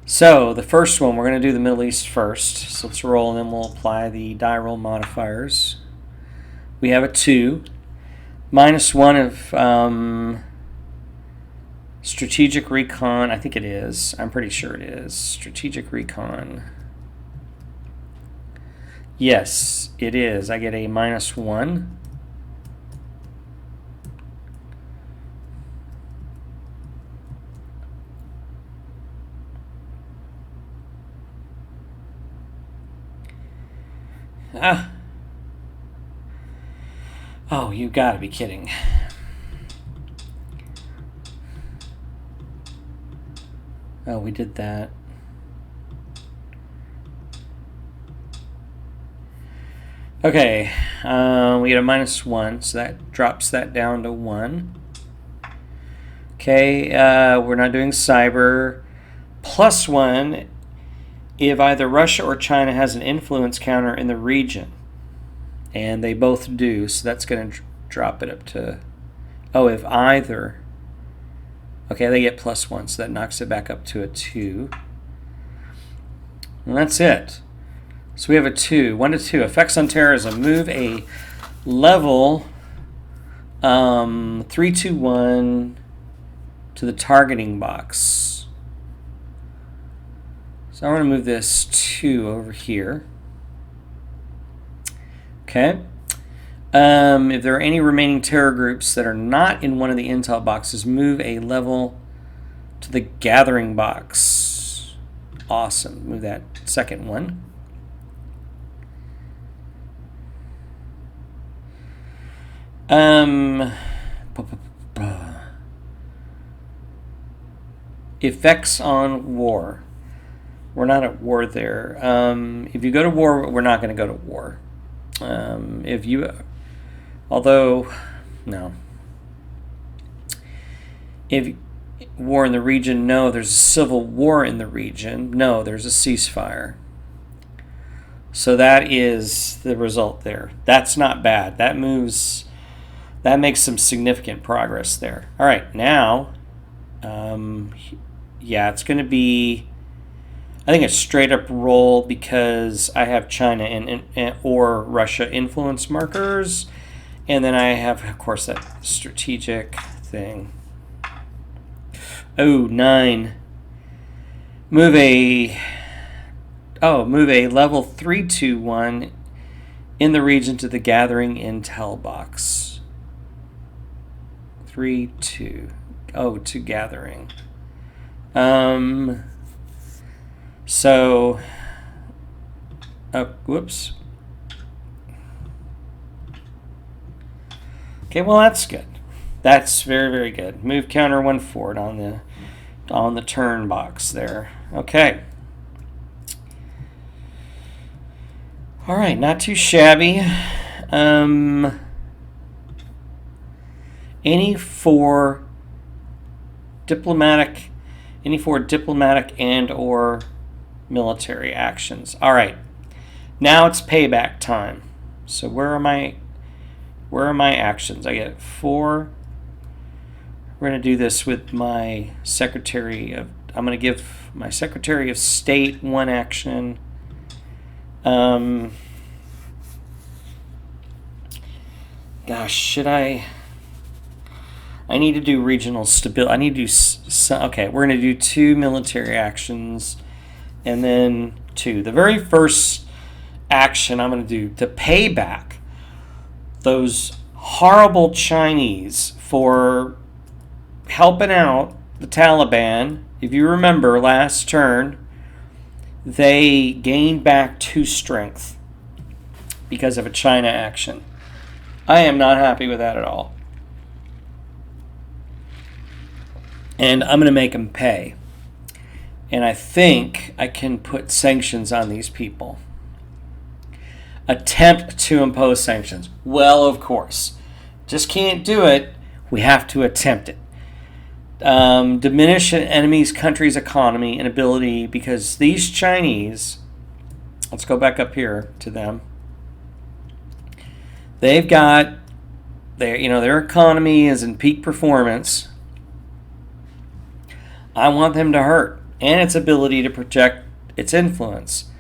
So the first one, we're going to do the Middle East first. So let's roll, and then we'll apply the die roll modifiers. We have a 2. -1 of strategic recon. I think it is. I'm pretty sure it is. Strategic recon. Yes, it is. I get a -1. Oh, you gotta be kidding. Oh, we did that. Okay, we get a -1, so that drops that down to 1. Okay, we're not doing cyber. +1 if either Russia or China has an influence counter in the region. And they both do, so that's going to drop it up to... Oh, if either... Okay, they get +1, so that knocks it back up to a 2. And that's it. So we have a 2. 1 to 2. Effects on terrorism. Move a level 3, 2, 1 to the targeting box. So I want to move this 2 over here. Okay. If there are any remaining terror groups that are not in one of the intel boxes, move a level to the gathering box. Awesome. Move that second one. Effects on war. We're not at war there. If you go to war, we're not going to go to war. If you... Although, no. If war in the region, no, there's a civil war in the region. No, there's a ceasefire. So that is the result there. That's not bad. That moves, that makes some significant progress there. All right, now, yeah, it's going to be, I think, a straight up roll because I have China and or Russia influence markers. And then I have, of course, that strategic thing. Oh, 9. Move a level 3, 2, 1 in the region to the gathering intel box. 3, 2. Oh, to gathering. So, whoops. Okay, well, that's good. That's very, very good. Move counter 1 forward on the turn box there. Okay. All right, not too shabby. Any four diplomatic and or military actions. All right. Now it's payback time. So where are my actions? I get 4. We're going to do this with my Secretary of... I'm going to give my Secretary of State 1 action. Gosh, should I... I need to do regional stability. I need to do... Okay, we're going to do 2 military actions. And then 2. The very first action I'm going to do to pay back those horrible Chinese for helping out the Taliban. If you remember last turn, they gained back 2 strength because of a China action. I am not happy with that at all. And I'm going to make them pay. And I think I can put sanctions on these people. Attempt to impose sanctions. Well, of course. Just can't do it. We have to attempt it. Diminish an enemy's country's economy and ability because these Chinese, let's go back up here to them. They've got their economy is in peak performance. I want them to hurt and its ability to project its influence.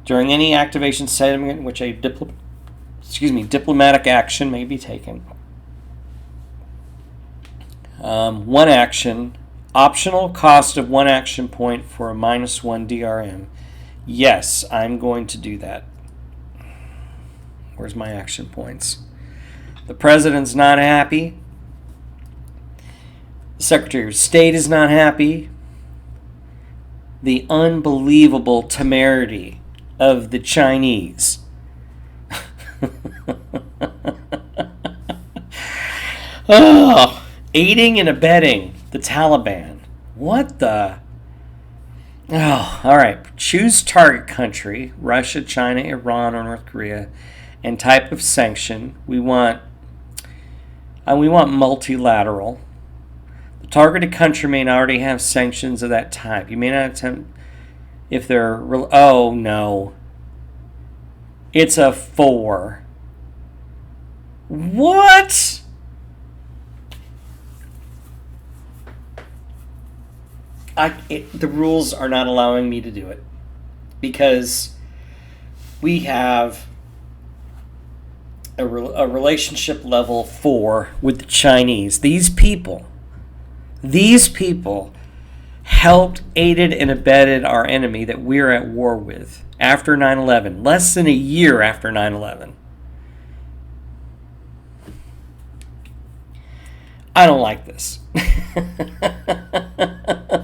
During any activation segment in which a diplomatic action may be taken. 1 action, optional cost of 1 action point for a -1 DRM. Yes, I'm going to do that. Where's my action points? The president's not happy. The Secretary of State is not happy. The unbelievable temerity of the Chinese. Oh, aiding and abetting the Taliban. What the? Oh, all right. Choose target country: Russia, China, Iran, or North Korea, and type of sanction. We want multilateral. The targeted country may already have sanctions of that type. You may not attempt if they're. Oh no. It's a 4. What? The rules are not allowing me to do it because we have a relationship level 4 with the Chinese. These people helped, aided, and abetted our enemy that we're at war with after 9/11, less than a year after 9/11. I don't like this.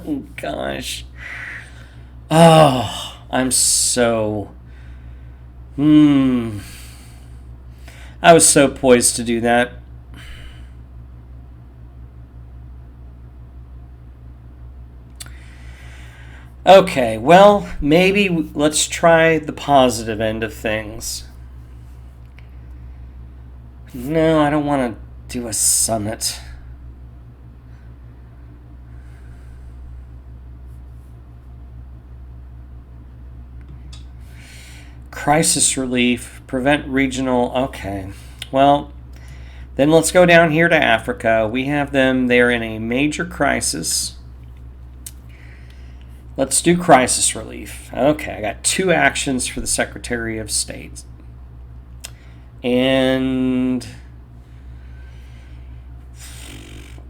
Oh, gosh. Oh, I'm so... I was so poised to do that. Okay, well, maybe let's try the positive end of things. No, I don't want to do a summit. Crisis relief, prevent regional... Okay, well, then let's go down here to Africa. We have them, they're in a major crisis. Let's do crisis relief. Okay, I got 2 actions for the Secretary of State. And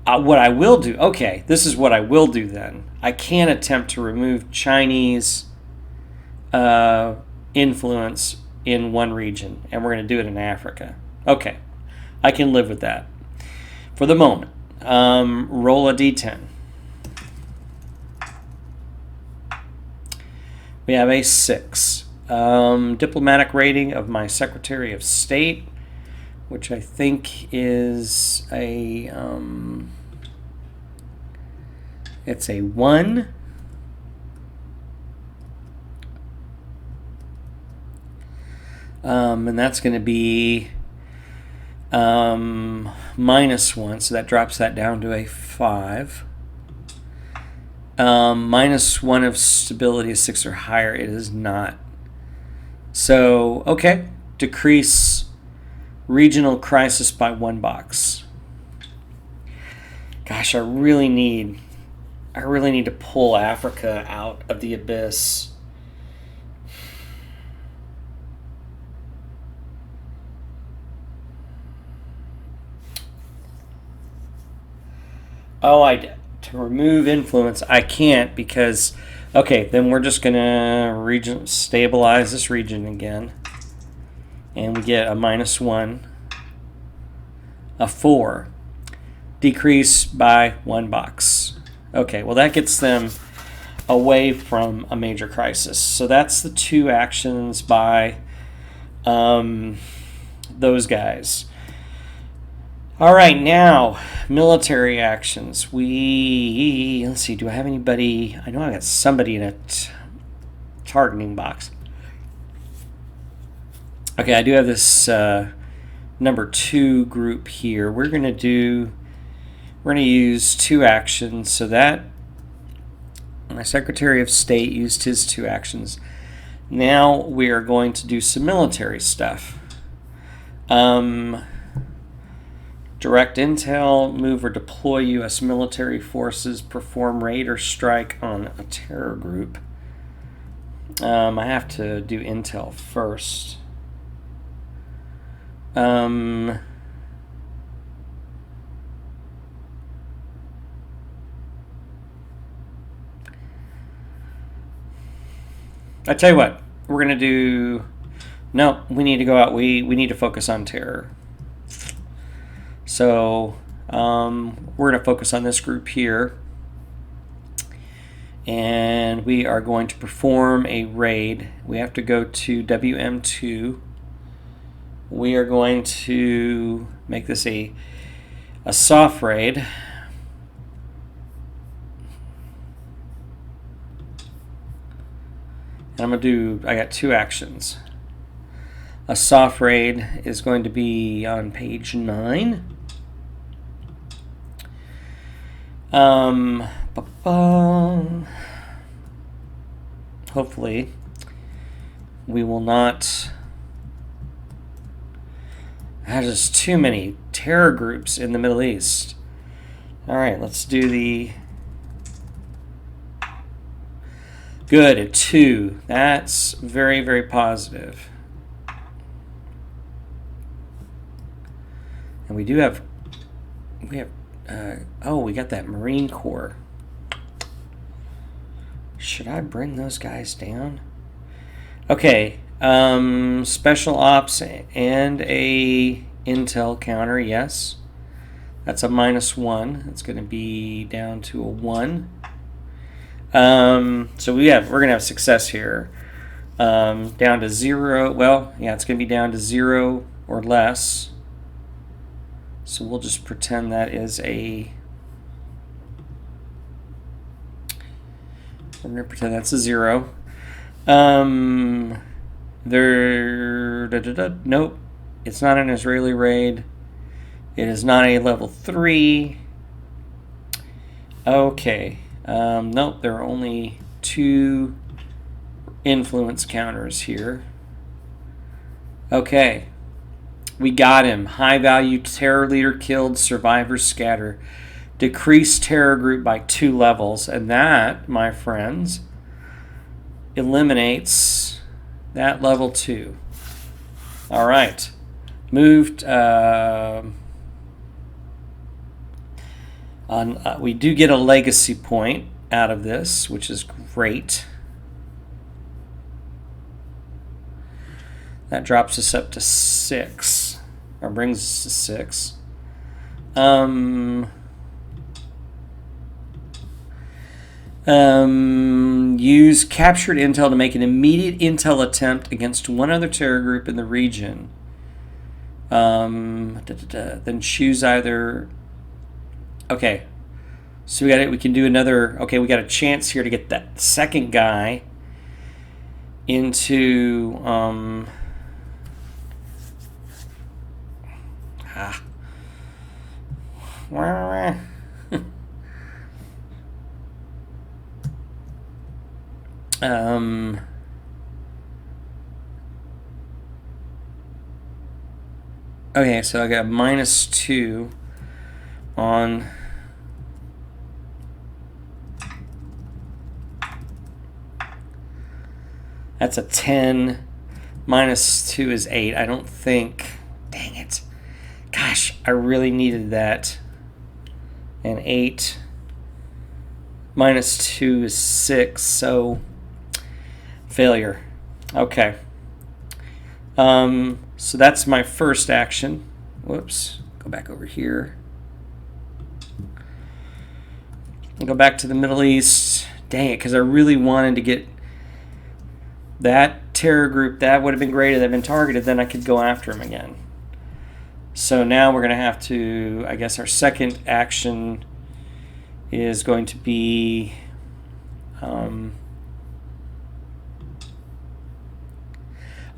what I will do... Okay, this is what I will do then. I can attempt to remove Chinese... influence in one region, and we're going to do it in Africa. Okay, I can live with that for the moment. Roll a d10. We have a 6. Diplomatic rating of my Secretary of State, which I think is a it's a 1. And that's going to be -1, so that drops that down to a 5. -1 of stability is 6 or higher. It is not. So, okay, decrease regional crisis by 1 box. Gosh, I really need to pull Africa out of the abyss. Oh, to remove influence, I can't because, okay, then we're just going to stabilize this region again. And we get a -1, a 4, decrease by 1 box. Okay, well that gets them away from a major crisis. So that's the 2 actions by those guys. All right, now military actions. Let's see, do I have anybody? I know I got somebody in a targeting box. Okay, I do have this number 2 group here. We're going to use 2 actions so that my Secretary of State used his 2 actions. Now we are going to do some military stuff. Direct intel, move or deploy U.S. military forces, perform raid or strike on a terror group. I have to do intel first. I tell you what, we're going to do... No, we need to go out. We need to focus on terror. So we're going to focus on this group here. And we are going to perform a raid. We have to go to WM2. We are going to make this a soft raid. And I'm going to do, I got 2 actions. A soft raid is going to be on page 9. Hopefully we will not. There's just too many terror groups in the Middle East. All right, let's do the good at 2. That's very, very positive. And we have oh, we got that Marine Corps. Should I bring those guys down? Okay, special ops and a intel counter, yes. That's a -1. It's going to be down to a 1. So we're going to have success here. Down to 0. Well, yeah, it's going to be down to 0 or less. So we'll just pretend that is a. We're going to pretend that's a 0. Nope. It's not an Israeli raid. It is not a level 3. Okay. Nope, there are only 2 influence counters here. Okay. We got him. High value terror leader killed, survivors scatter. Decrease terror group by 2 levels. And that, my friends, eliminates that level 2. All right. Moved. We do get a legacy point out of this, which is great. That drops us up to 6, or brings us to 6. Use captured intel to make an immediate intel attempt against one other terror group in the region. Then choose either. Okay, so we can do another. Okay, we got a chance here to get that second guy into. Okay, so I got -2 on that's a 10. -2 is 8. I don't think. Dang it. Gosh, I really needed that. And 8 -2 is 6, so failure. Okay. So that's my first action. Whoops. Go back over here. I'll go back to the Middle East. Dang it, because I really wanted to get that terror group. That would have been great if they'd been targeted. Then I could go after him again. So now we're going to have to, I guess our second action is going to be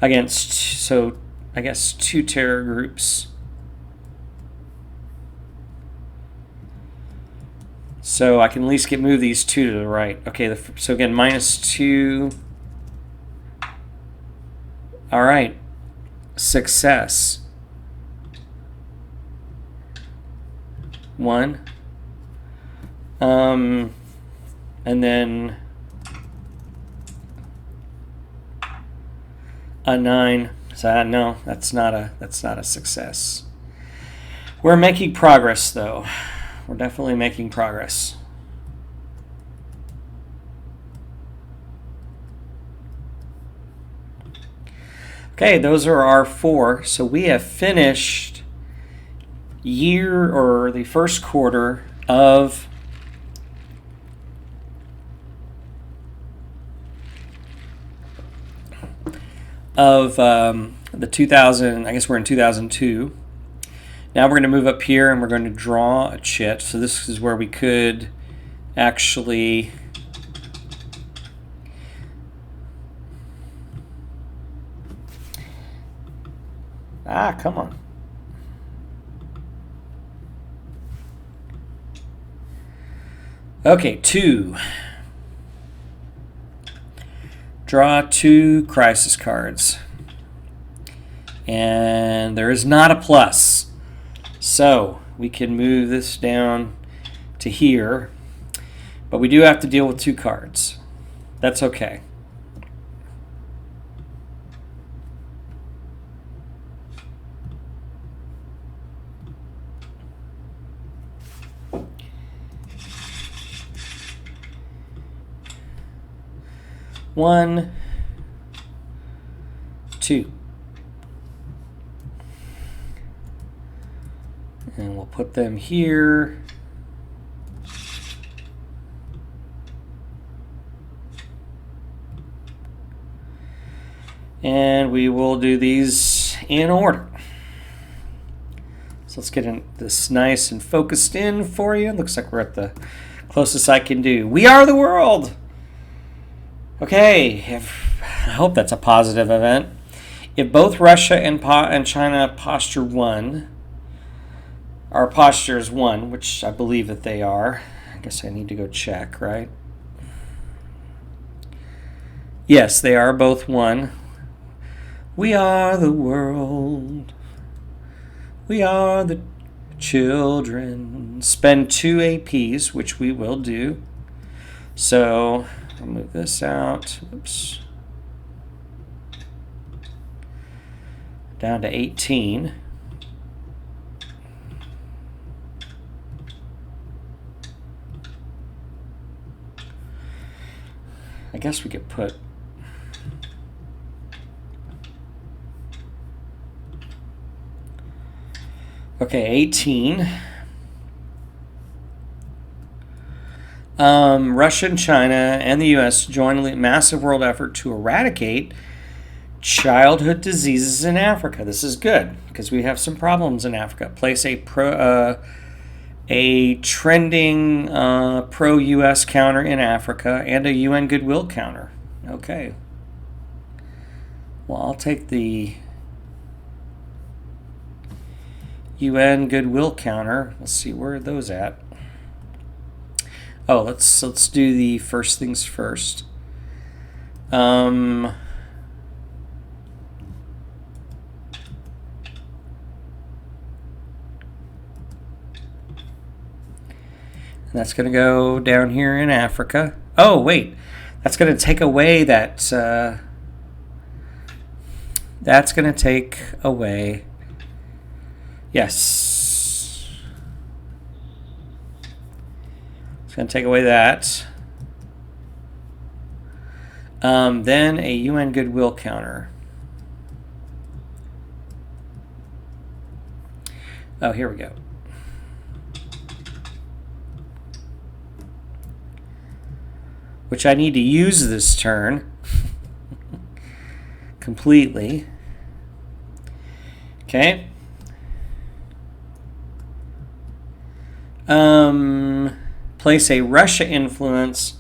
against, so I guess 2 terror groups. So I can at least move these 2 to the right. Okay, so again, -2. All right, success. 1. And then a 9. So no, that's not a success. We're making progress, though. We're definitely making progress. Okay, those are our 4. So we have finished the first quarter of the 2000, I guess we're in 2002. Now we're going to move up here and we're going to draw a chit. So this is where we could actually Ah, come on. Okay, 2. Draw 2 crisis cards. And there is not a plus. So we can move this down to here. But we do have to deal with 2 cards. That's okay. One, 2. And we'll put them here. And we will do these in order. So let's get this nice and focused in for you. Looks like we're at the closest I can do. We are the world. Okay, I hope that's a positive event. If both Russia and China posture 1, our posture is 1, which I believe that they are. I guess I need to go check, right? Yes, they are both 1. We are the world. We are the children. Spend 2 APs, which we will do. So I'll move this out. Oops. Down to 18. I guess we could put okay, 18. Russia and China and the U.S. join a massive world effort to eradicate childhood diseases in Africa. This is good because we have some problems in Africa. Place a trending pro-U.S. counter in Africa and a UN goodwill counter. Okay. Well, I'll take the UN goodwill counter. Let's see, where are those at? Oh, let's do the first things first. That's going to go down here in Africa. Oh, wait. That's going to take away that... that's going to take away... Yes. It's going to take away that. Then a UN goodwill counter. Oh, here we go. Which I need to use this turn completely. Okay. Place a Russia influence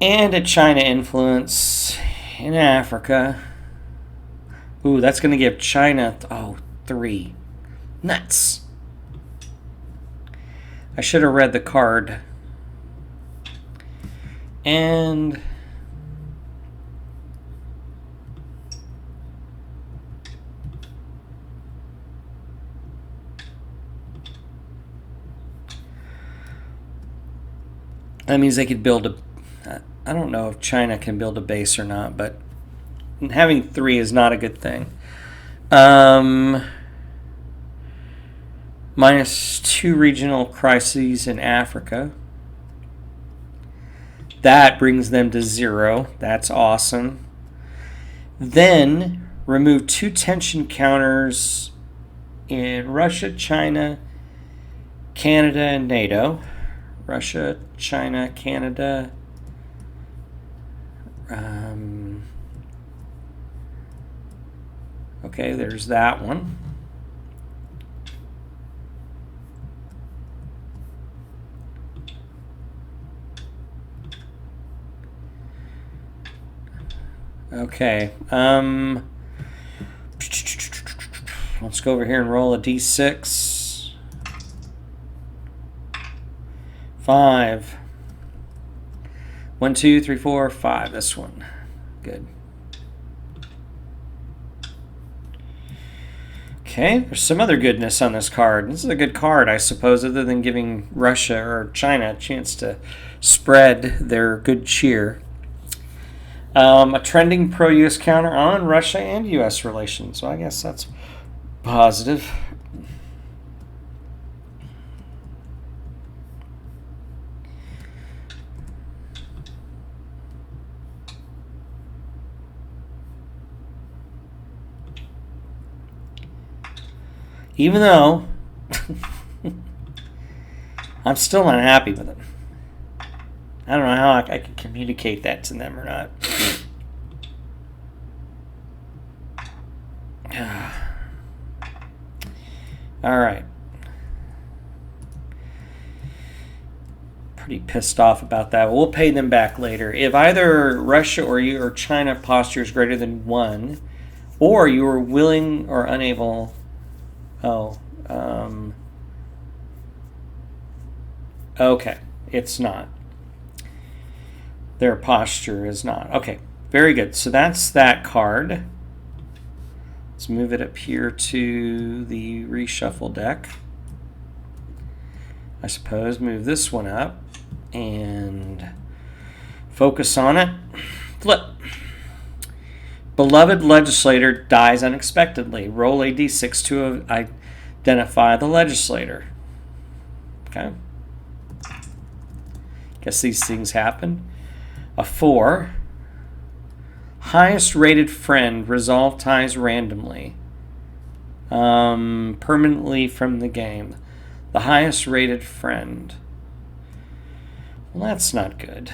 and a China influence in Africa. Ooh, that's going to give China 3. Nuts. I should have read the card. And that means they could build a... I don't know if China can build a base or not, but having 3 is not a good thing. -2 regional crises in Africa. That brings them to 0. That's awesome. Then remove 2 tension counters in Russia, China, Canada, and NATO. Russia, China, Canada. Okay, there's that one. Okay. Let's go over here and roll a d6. 5. 1, 2, 3, 4, 5. This one. Good. Okay, there's some other goodness on this card. This is a good card, I suppose, other than giving Russia or China a chance to spread their good cheer. A trending pro-U.S. counter on Russia and U.S. relations. So I guess that's positive. Even though I'm still not happy with it. I don't know how I can communicate that to them or not. All right. Pretty pissed off about that. We'll pay them back later. If either Russia or China posture is greater than 1, or you are willing or unable... okay, it's not. Their posture is not. Okay, very good. So that's that card. Let's move it up here to the reshuffle deck. I suppose move this one up and focus on it. Flip. Beloved legislator dies unexpectedly. Roll a d6 to identify the legislator. Okay. Guess these things happen. A 4. Highest rated friend. Resolve ties randomly. Permanently from the game. The highest rated friend. Well, that's not good.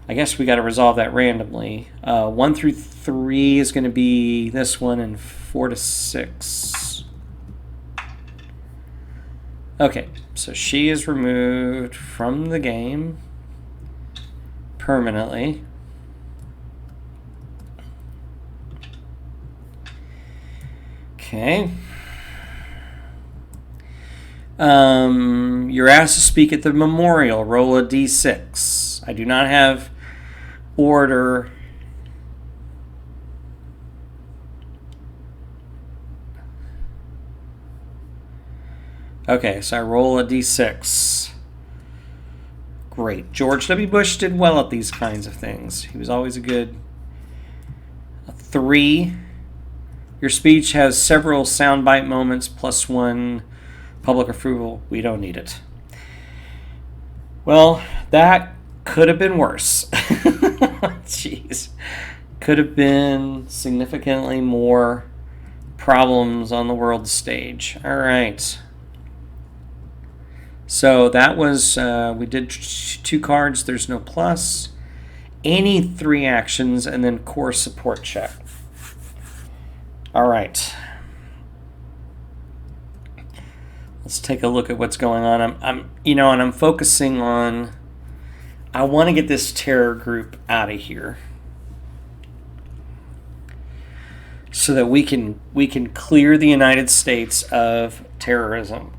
I guess we got to resolve that randomly. 1 through 3 is going to be this one, and 4 to 6. Okay, so she is removed from the game permanently. Okay. You're asked to speak at the memorial. Roll a d6. I do not have order. Okay, so I roll a d6. Great. George W. Bush did well at these kinds of things. He was always a 3. Your speech has several soundbite moments plus 1 public approval. We don't need it. Well, that could have been worse. Jeez. Could have been significantly more problems on the world stage. All right. So that was, we did 2 cards. There's no plus. Any 3 actions, and then core support check. All right. Let's take a look at what's going on. I'm focusing on, I want to get this terror group out of here so that we can clear the United States of terrorism.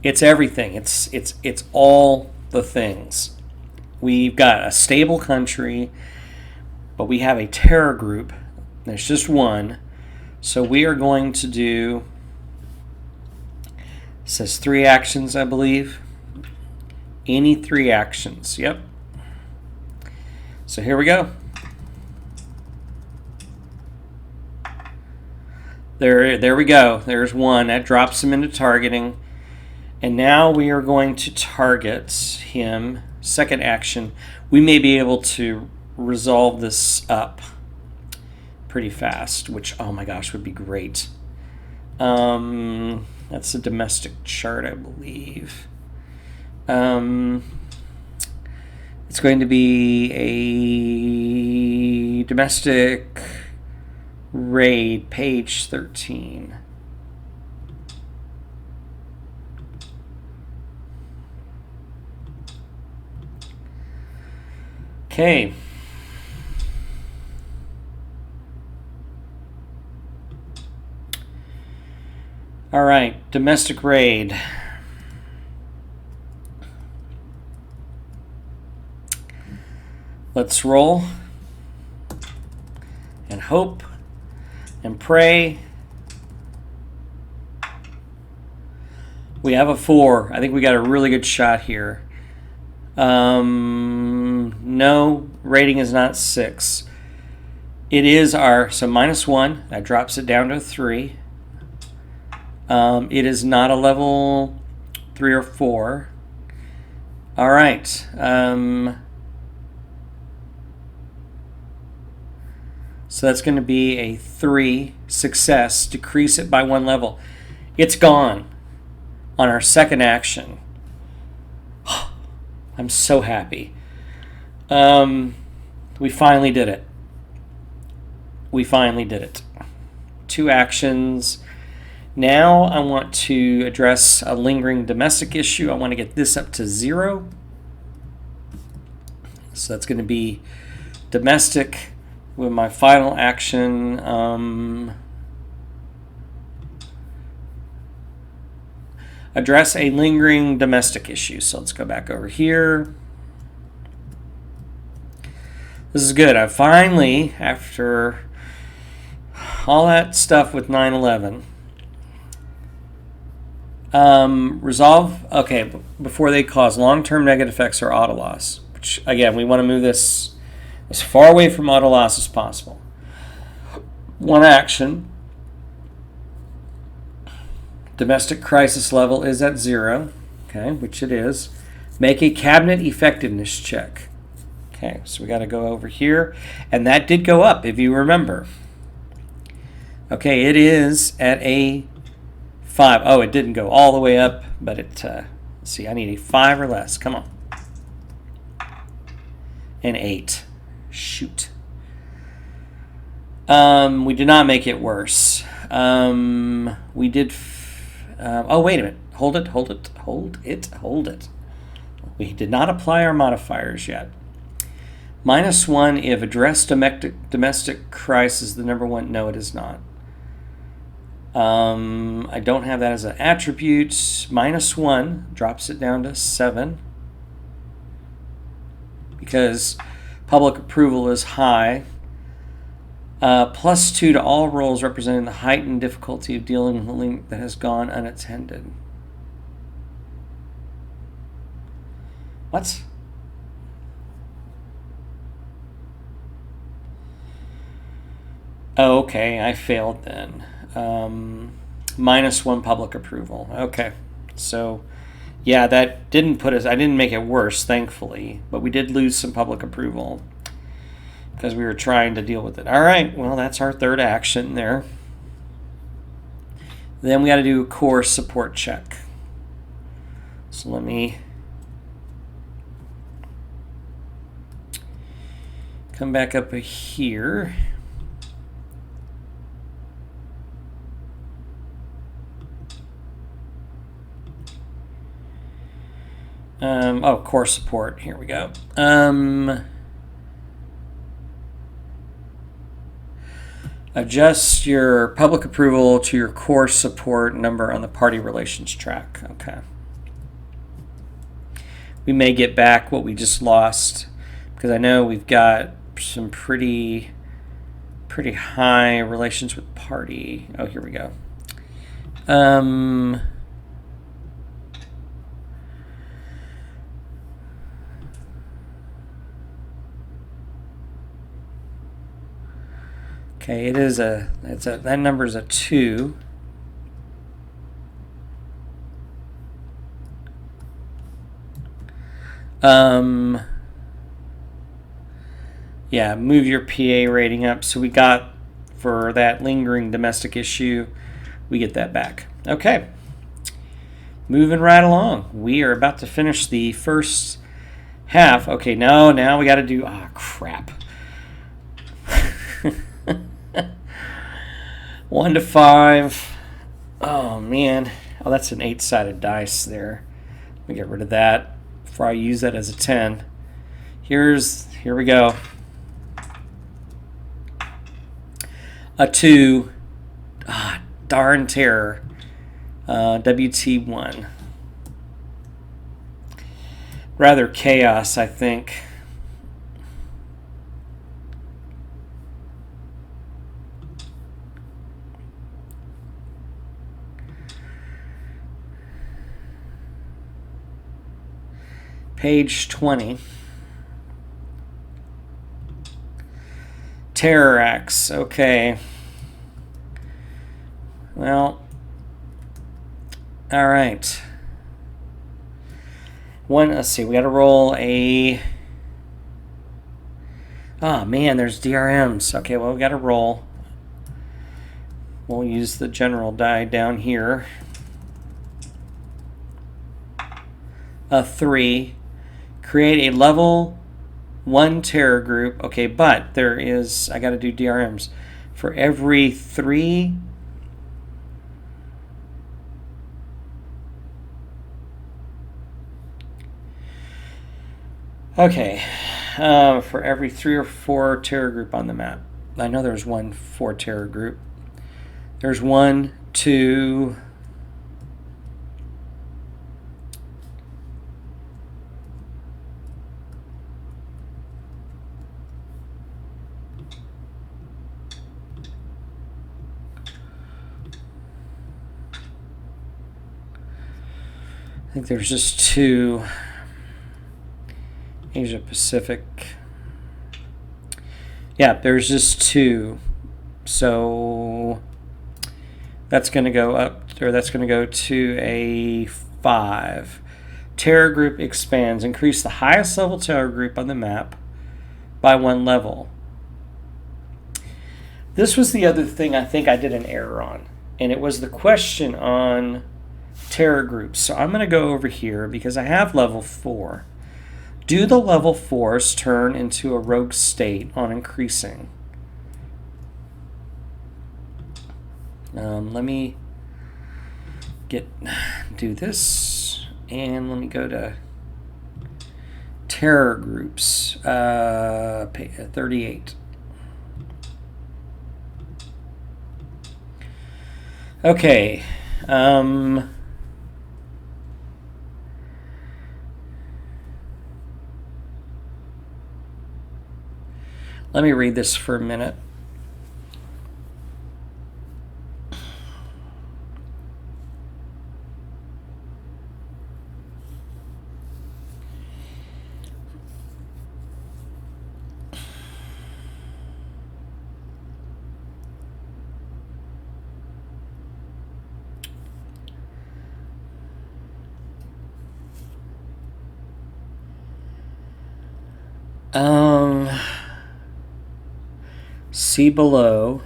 It's everything. It's all the things. We've got a stable country, but we have a terror group. There's just one. So we are going to do, it says 3 actions, I believe. Any 3 actions. Yep. So here we go. There we go. There's 1. That drops him into targeting. And now we are going to target him. Second action. We may be able to resolve this up pretty fast, which, oh my gosh, would be great. That's a domestic chart, I believe. It's going to be a domestic raid, page 13. Okay. All right, domestic raid. Let's roll and hope and pray. We have a 4. I think we got a really good shot here. No, rating is not 6. It is our, so -1. That drops it down to a 3. It is not a level 3 or 4. All right. So that's going to be a 3 success. Decrease it by 1 level. It's gone on our second action. I'm so happy. We finally did it. We finally did it. 2 actions. Now I want to address a lingering domestic issue. I want to get this up to 0. So that's going to be domestic with my final action. Address a lingering domestic issue. So let's go back over here. This is good. I finally, after all that stuff with 9/11, resolve, okay, before they cause long-term negative effects or auto loss, which, again, we want to move this as far away from auto loss as possible. 1 action. Domestic crisis level is at 0, okay, which it is. Make a cabinet effectiveness check. Okay, so we got to go over here, and that did go up, if you remember. Okay, it is at a 5. Oh, it didn't go all the way up, but it, let's see, I need a 5 or less. Come on. An 8. Shoot. We did not make it worse. We did, oh, wait a minute. Hold it. We did not apply our modifiers yet. -1 if address domestic crisis is the number 1. No, it is not. I don't have that as an attribute. -1 drops it down to 7 because public approval is high. +2 to all rolls representing the heightened difficulty of dealing with a link that has gone unattended. What? Oh, okay, I failed then. -1 public approval. Okay, so yeah, that didn't put us, I didn't make it worse, thankfully, but we did lose some public approval because we were trying to deal with it. All right, well, that's our third action there. Then we got to do a core support check. So let me come back up here. Oh, core support. Here we go. Adjust your public approval to your core support number on the party relations track. Okay. We may get back what we just lost because I know we've got some pretty high relations with party. Oh, here we go. Okay, it is that number is a 2. Yeah, move your PA rating up. So we got, for that lingering domestic issue, we get that back. Okay, moving right along. We are about to finish the first half. Okay, now we got to do, crap. 1 to 5. Oh, man. Oh, that's an 8-sided dice there. Let me get rid of that before I use that as a 10. Here we go. A 2. Darn terror. WT1. Rather chaos, I think. Page 20. Terror X. Okay. Well. All right. Let's see. We got to roll a. Oh man, there's DRMs. Okay, well we got to roll. We'll use the general die down here. A 3. Create a level 1 terror group. Okay, but there is, I got to do DRMs. For every 3. Okay, for every 3 or 4 terror group on the map. I know there's 1 4 terror group. There's 1, 2. I think there's just 2. Asia Pacific. Yeah, there's just 2. So that's going to go up, or that's going to go to a 5. Terror group expands. Increase the highest level terror group on the map by 1 level. This was the other thing I think I did an error on, and it was the question on terror groups. So I'm going to go over here because I have level 4. Do the level 4s turn into a rogue state on increasing? Let me do this, and let me go to terror groups, 38. Okay. Let me read this for a minute. See below.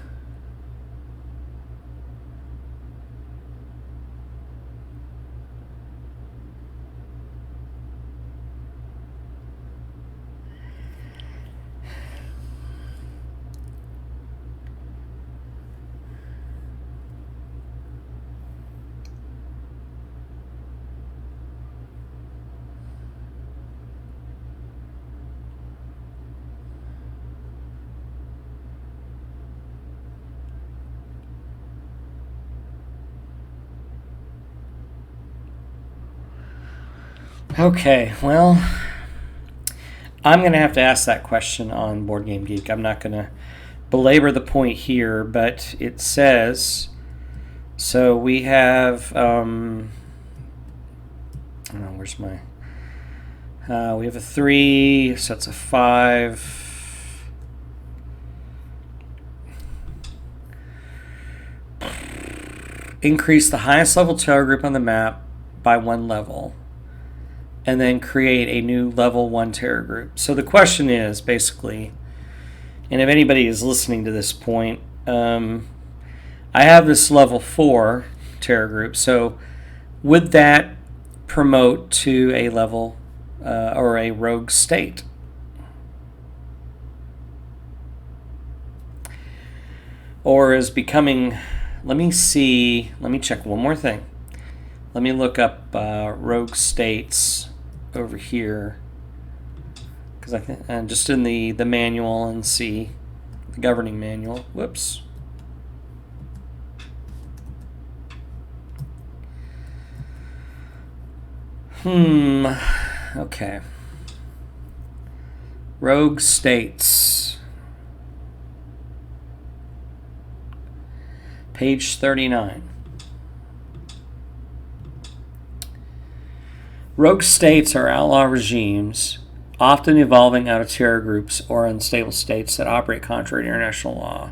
Okay, well, I'm going to have to ask that question on Board Game Geek. I'm not going to belabor the point here, but it says, so we have, I don't know, where's my, we have a 3, so it's a 5. Increase the highest level terror group on the map by 1 level. And then create a new level 1 terror group. So the question is basically, and if anybody is listening to this point, I have this level 4 terror group. So would that promote to a level or a rogue state? Or is becoming, let me check one more thing. Let me look up rogue states over here, because I can just in the manual and see the governing manual. Whoops. Okay. Rogue states. Page 39. Rogue states are outlaw regimes, often evolving out of terror groups or unstable states that operate contrary to international law.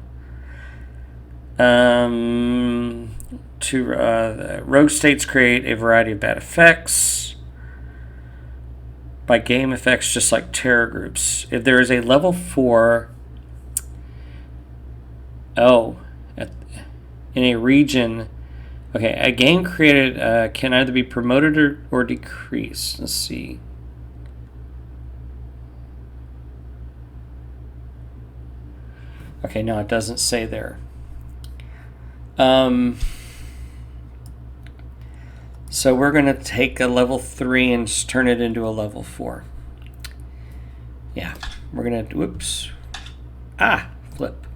Rogue states create a variety of bad effects by game effects, just like terror groups. If there is a level 4, in a region, okay, a game created can either be promoted or decreased. Let's see. Okay, no, it doesn't say there. So we're going to take a level 3 and just turn it into a level 4. Yeah, we're going to, whoops. Flip.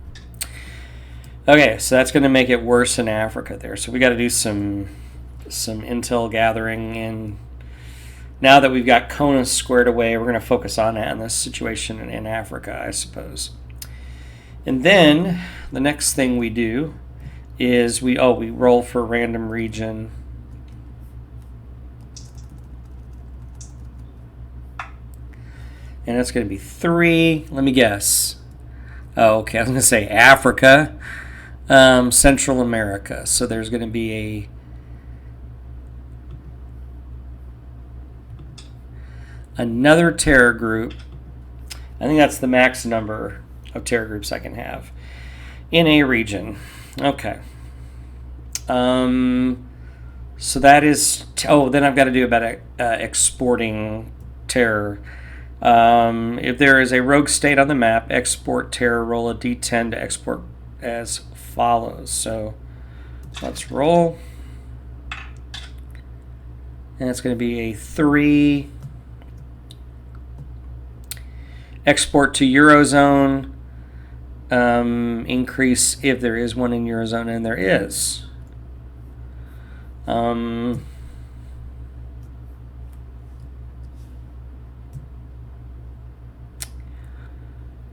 Okay, so that's going to make it worse in Africa there. So we got to do some intel gathering, and now that we've got CONUS squared away, we're going to focus on that in this situation in Africa, I suppose. And then the next thing we do is we roll for random region. And it's going to be 3. Let me guess. Oh, okay. I was going to say Africa, Central America. So there's going to be another terror group. I think that's the max number of terror groups I can have in a region. Okay. So that is. Then I've got to do about exporting terror. If there is a rogue state on the map, export terror, roll a d10 to export as follows. So let's roll. And it's going to be a 3. Export to Eurozone. Increase if there is one in Eurozone, and there is.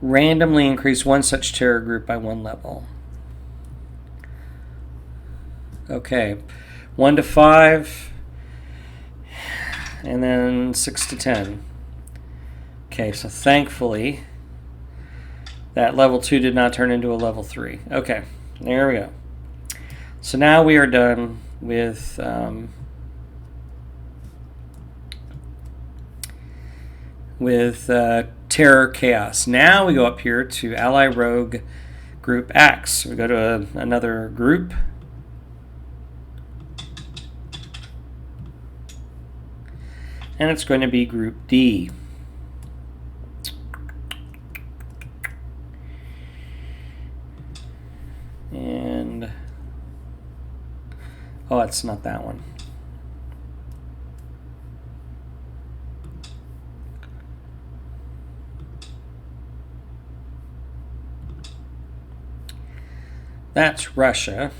Randomly increase one such terror group by 1 level. Okay, 1 to 5, and then 6 to 10. Okay, so thankfully that level 2 did not turn into a level 3. Okay, there we go. So now we are done with terror chaos. Now we go up here to ally rogue group X. We go to another group. And it's going to be group D. And it's not that one. That's Russia.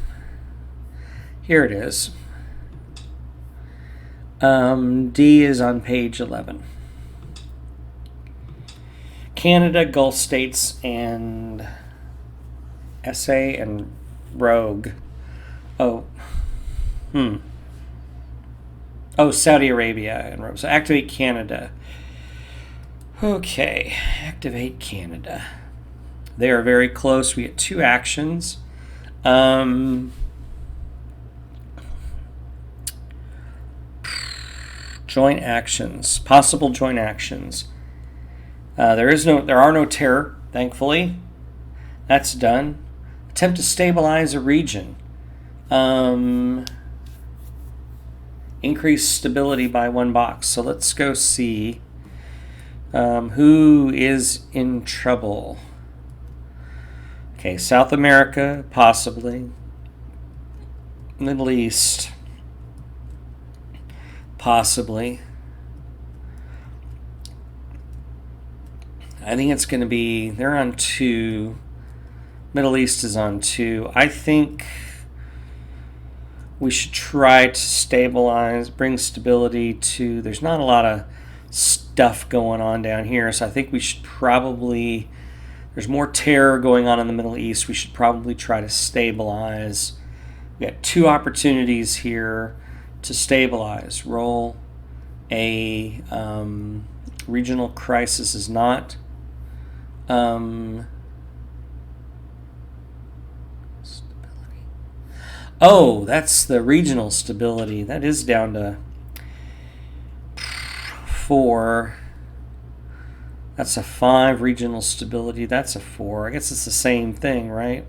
Here it is. D is on page 11. Canada, Gulf States, and SA and Rogue. Saudi Arabia and Rogue. So activate Canada. Okay, activate Canada. They are very close. We get 2 actions. Joint actions, possible joint actions. There are no terror, thankfully. That's done. Attempt to stabilize a region. Increase stability by 1 box. So let's go see who is in trouble. Okay, South America, possibly. Middle East, possibly. I think it's going to be, they're on 2. Middle East is on 2. I think we should try to stabilize, bring stability to, there's not a lot of stuff going on down here, so I think we should probably, there's more terror going on in the Middle East. We should probably try to stabilize. We got 2 opportunities here to stabilize. Roll a regional crisis is not stability. Oh, that's the regional stability. That is down to 4. That's a 5. Regional stability, that's a 4. I guess it's the same thing, right?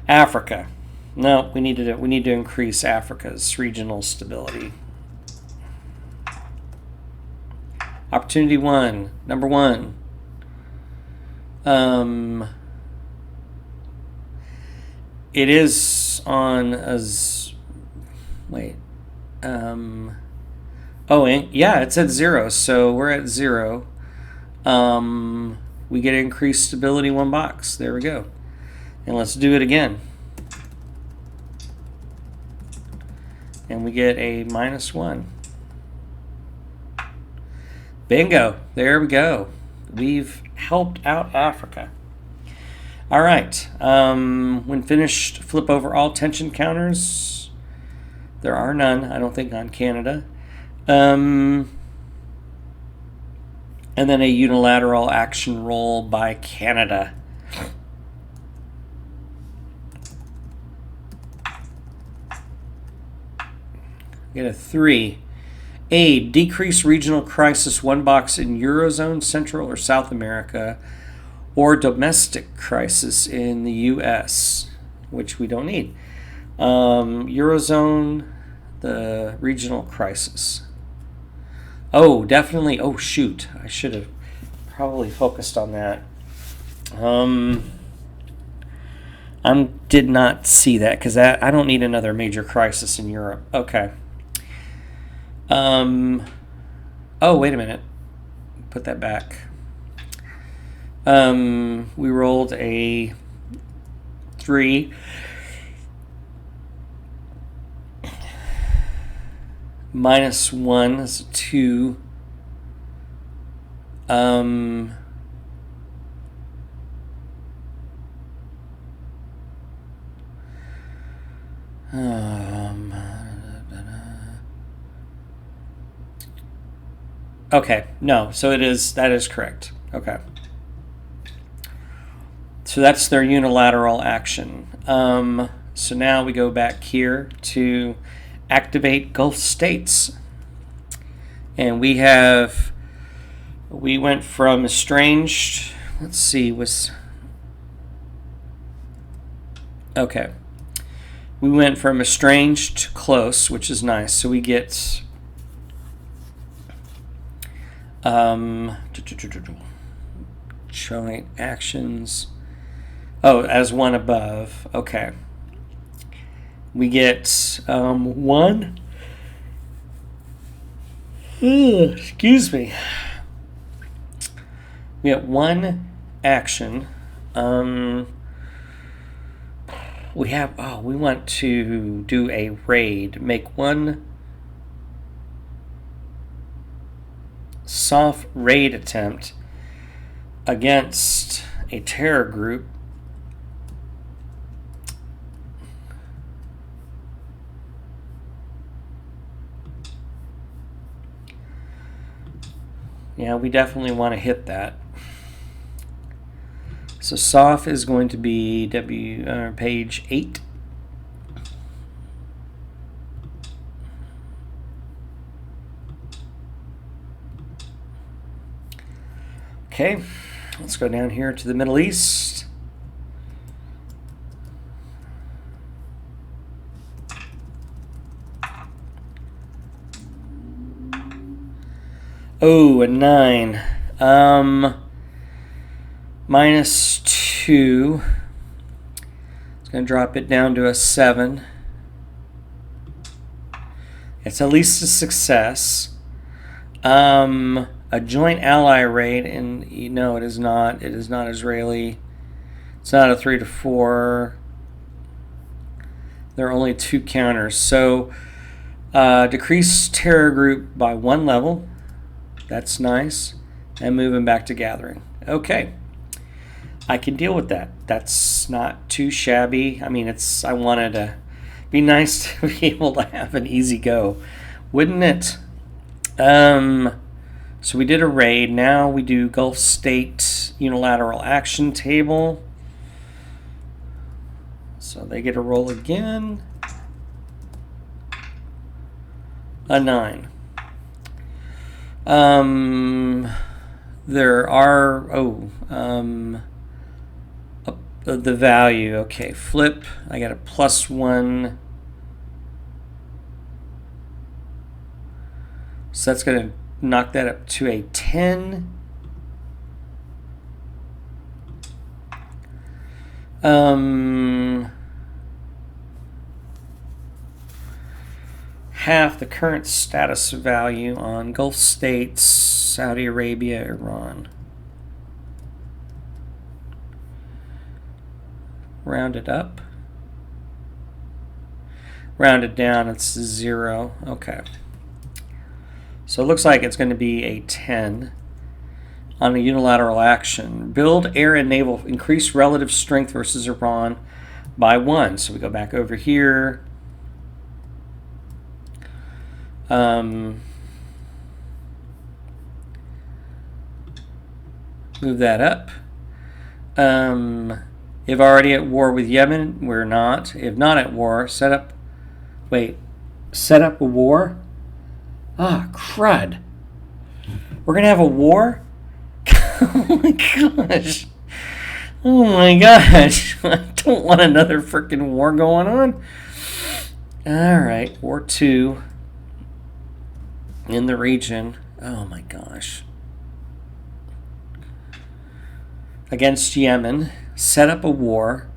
Africa. No, we need to increase Africa's regional stability. Opportunity 1, number 1. It is on as wait. Oh, yeah, it's at 0, so we're at 0. We get increased stability 1 box. There we go. And let's do it again. And we get a -1. Bingo. There we go. We've helped out Africa. All right. When finished, flip over all tension counters. There are none, I don't think, on Canada. And then a unilateral action roll by Canada. Get a 3. A, decrease regional crisis 1 box in Eurozone, Central or South America, or domestic crisis in the U.S., which we don't need. Eurozone, the regional crisis. Oh, definitely. Oh, shoot. I should have probably focused on that. I did not see that because I don't need another major crisis in Europe. Okay. Oh, wait a minute. Put that back. We rolled a 3. -1 is a 2. Okay, no, so that is correct. Okay. So that's their unilateral action. So now we go back here to activate Gulf states. And we went from estranged, let's see, okay. We went from estranged to close, which is nice. So we get joint actions. Oh, as one above. Okay. We get 1. Excuse me. We get 1 action. We want to do a raid. Make 1 soft raid attempt against a terror group. Yeah, we definitely want to hit that. So soft is going to be page 8. Okay, let's go down here to the Middle East. Oh, a 9. -2. It's going to drop it down to a 7. It's at least a success. a joint ally raid, and no, it is not. It is not Israeli. It's not a 3 to 4. There are only 2 counters. So decrease terror group by 1 level. That's nice. And moving back to gathering. Okay. I can deal with that. That's not too shabby. I mean, I wanted to be nice to be able to have an easy go, wouldn't it? So we did a raid. Now we do Gulf State unilateral action table. So they get a roll again. A 9. There are the value. Okay, flip. I got a +1. So that's going to knock that up to a 10. Half the current status value on Gulf States, Saudi Arabia, Iran. Round it up. Round it down, it's 0. Okay. So it looks like it's going to be a 10 on a unilateral action. Build air and naval, increase relative strength versus Iran by 1. So we go back over here. Move that up. If already at war with Yemen, we're not. If not at war, set up a war? Ah, crud. We're going to have a war? Oh my gosh. Oh my gosh. I don't want another freaking war going on. Alright, War 2 in the region. Oh my gosh. Against Yemen. Set up a war.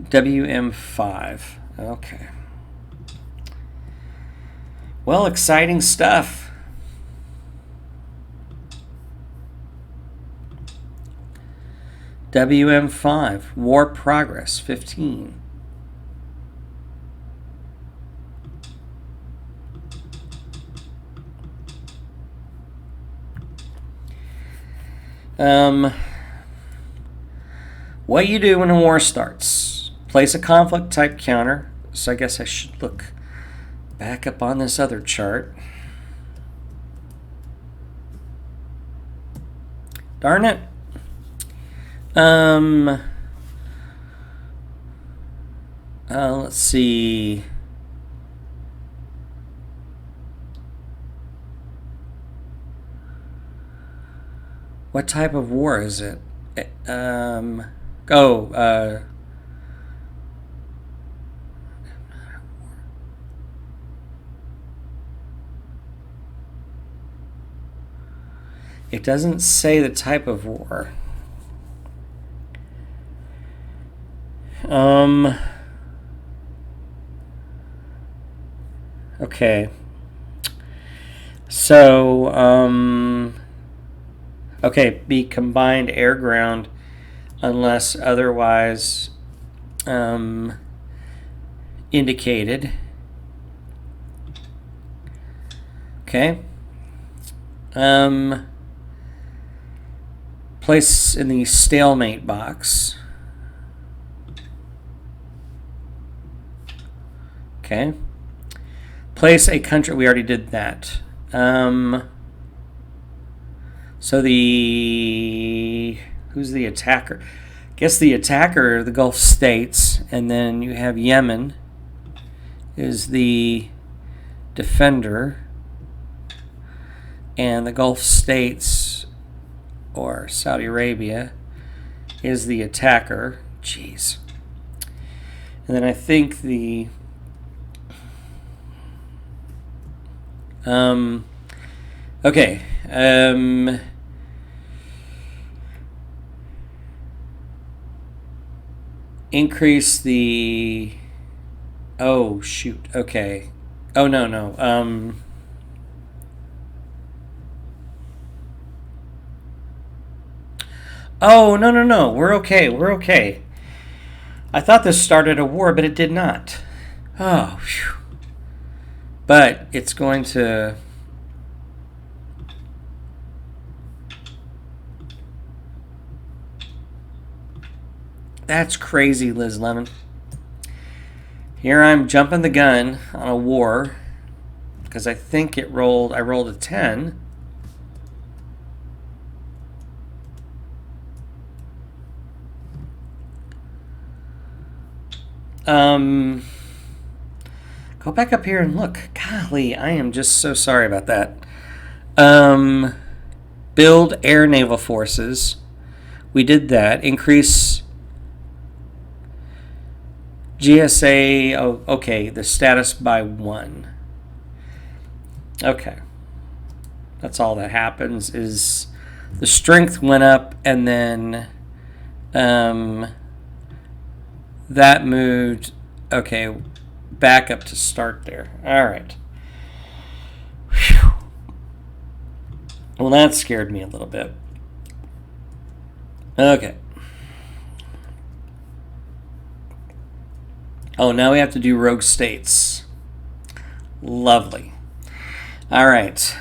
WM5. Okay. Well, exciting stuff. WM5. War progress 15. What you do when a war starts. Place a conflict type counter. So I guess I should look back up on this other chart. Darn it. Let's see. What type of war is it? It doesn't say the type of war. Okay. So, okay, be combined air-ground unless otherwise indicated. Okay. Place in the stalemate box. Okay. Place a country. We already did that. So who's the attacker? Guess the attacker, the Gulf States, and then you have Yemen is the defender, and the Gulf States or Saudi Arabia is the attacker. Jeez. And then I think the okay. Increase the. Oh shoot. Okay. Oh no. Oh, no, no, no. We're okay. We're okay. I thought this started a war, but it did not. Oh, phew. But it's going to... That's crazy, Liz Lemon. Here I'm jumping the gun on a war because I think I rolled a 10. Go back up here and look. Golly, I am just so sorry about that. Build air naval forces. We did that. Increase GSA. Oh, okay. The status by 1. Okay. That's all that happens is the strength went up and then that moved. Okay. Back up to start there. All right. Whew. Well, that scared me a little bit. Okay. Oh, now we have to do rogue states. Lovely. All right.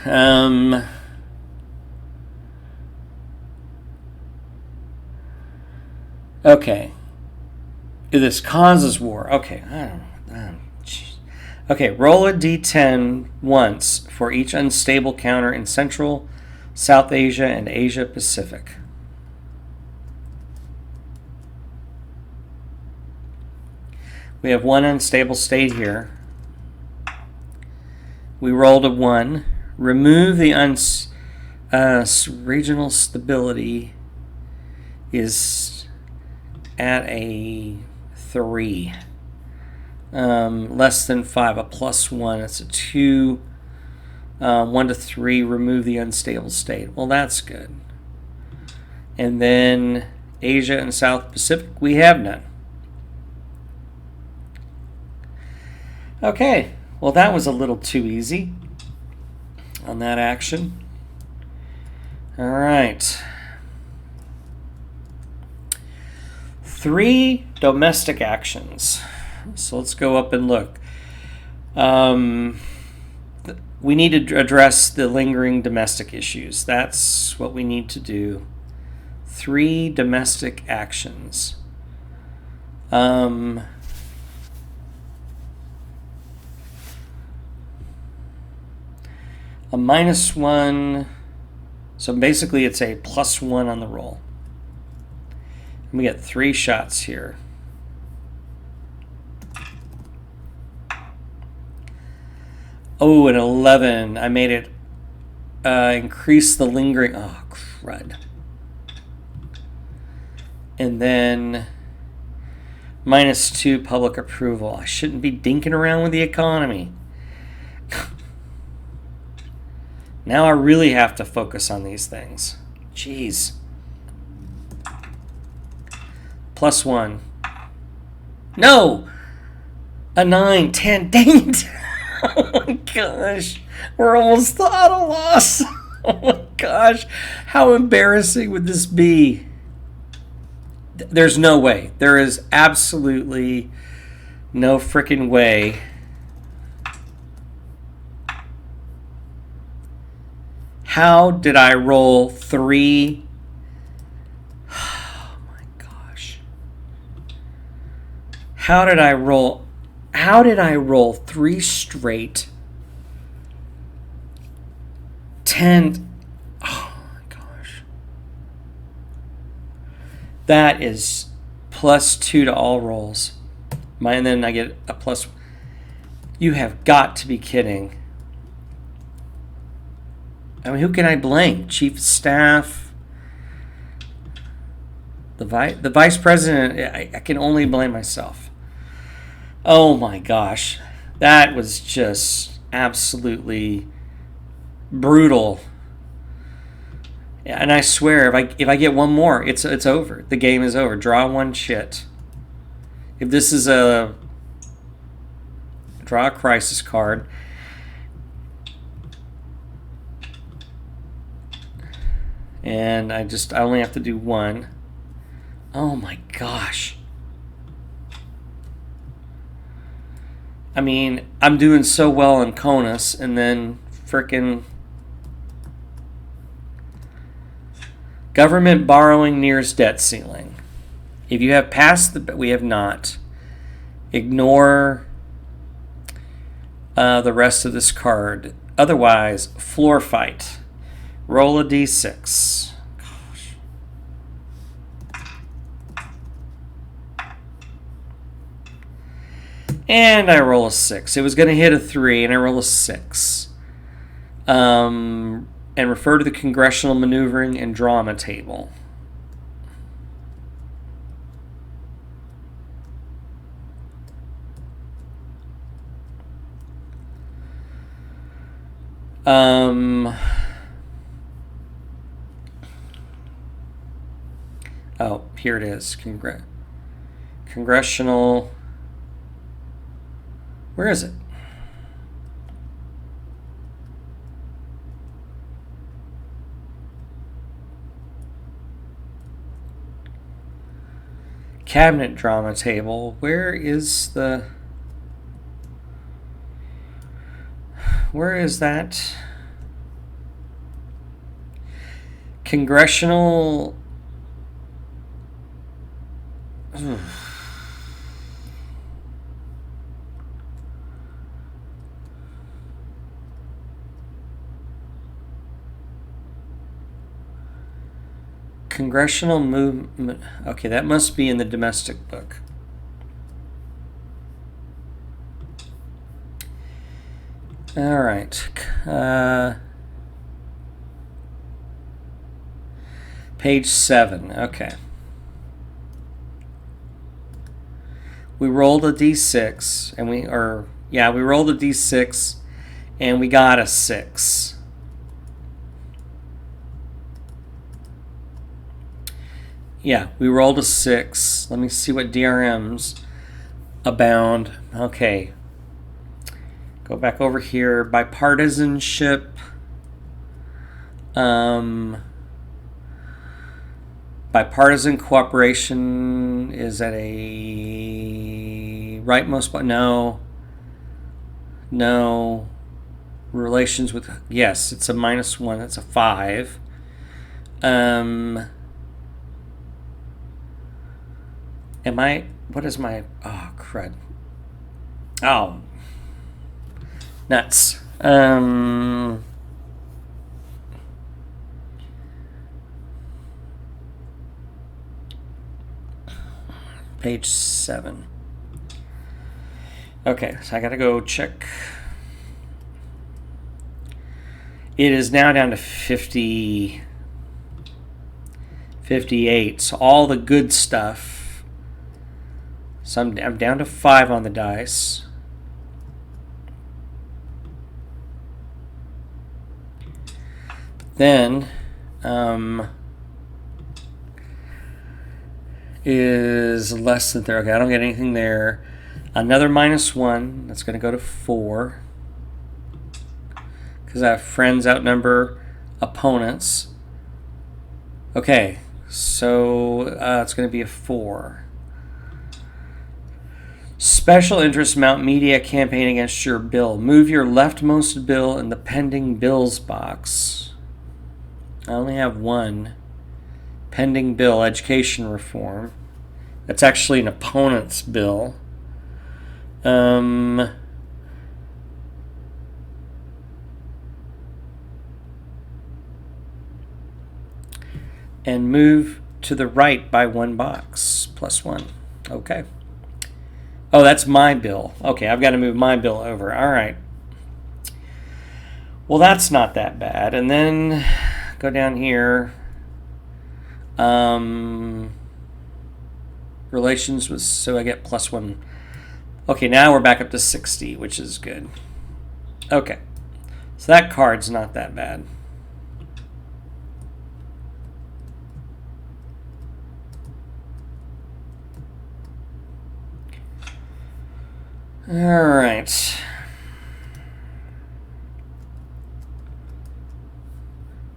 Okay. This causes war. Okay. I don't know. Okay, roll a d10 once for each unstable counter in Central, South Asia, and Asia Pacific. We have one unstable state here. We rolled a 1. Remove the regional stability is at a 3. Less than 5, a +1. It's a 2. 1 to 3, remove the unstable state. Well, that's good. And then Asia and South Pacific, we have none. Okay, well, that was a little too easy on that action. All right. 3 domestic actions. So let's go up and look. We need to address the lingering domestic issues. That's what we need to do. 3 domestic actions. A -1. So basically it's a +1 on the roll. And we get 3 shots here. Oh, an 11. I made it increase the lingering. Oh, crud. And then -2 public approval. I shouldn't be dinking around with the economy. Now I really have to focus on these things. Jeez. +1. No! A 9, 10. Dang it! Oh my gosh. We're almost at a loss. Oh my gosh. How embarrassing would this be? There's no way. There is absolutely no freaking way. How did I roll 3? Oh my gosh. How did I roll 3 straight 10? Oh my gosh. That is +2 to all rolls. And then I get a +. You have got to be kidding. I mean, who can I blame? Chief of Staff? The Vice President? I can only blame myself. Oh my gosh. That was just absolutely brutal. And I swear, if I get one more, it's over. The game is over. Draw 1 shit. If this is draw a crisis card. And I only have to do one. Oh my gosh. I mean, I'm doing so well in CONUS, and then frickin' government borrowing nears debt ceiling. If you have passed we have not. Ignore the rest of this card. Otherwise, floor fight. Roll a d6. Gosh. And I roll a 6. It was going to hit a 3, and I roll a 6. And refer to the Congressional Maneuvering and Drama table. Oh, here it is. Congressional. Where is it? Cabinet drama table. Where is that? Congressional. Congressional movement. Okay, that must be in the domestic book. All right. Page 7. Okay. We rolled a d6, and we rolled a d6, and we got a 6. Yeah, we rolled a 6. Let me see what DRMs abound. Okay. Go back over here. Bipartisanship. Bipartisan cooperation is at a rightmost. No. Relations with. Yes, it's a -1. That's a 5. What is my, oh, crud. Oh, nuts. Page 7. Okay, so I gotta go check. It is now down to 58. So all the good stuff. So I'm down to 5 on the dice. Then is less than 30. Okay, I don't get anything there. Another -1. That's going to go to 4. Because I have friends outnumber opponents. Okay, so it's going to be a 4. Special interest mount media campaign against your bill. Move your leftmost bill in the pending bills box. I only have one. Pending bill, education reform. That's actually an opponent's bill. And move to the right by 1 box. +1. Okay. Oh, that's my bill. Okay, I've got to move my bill over. All right. Well, that's not that bad. And then go down here. Relations with, so I get +1. Okay, now we're back up to 60, which is good. Okay. So that card's not that bad. All right.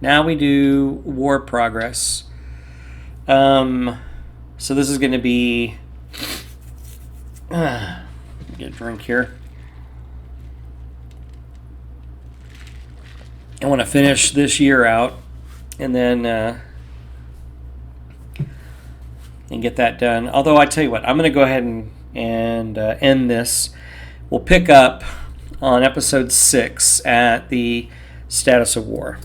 Now we do war progress. So this is going to be... get a drink here. I want to finish this year out and then and get that done. Although I tell you what, I'm going to go ahead and end this. We'll pick up on episode 6 at the status of war.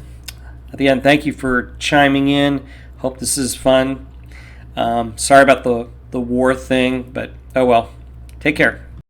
At the end, thank you for chiming in. Hope this is fun. Sorry about the war thing, but oh well. Take care.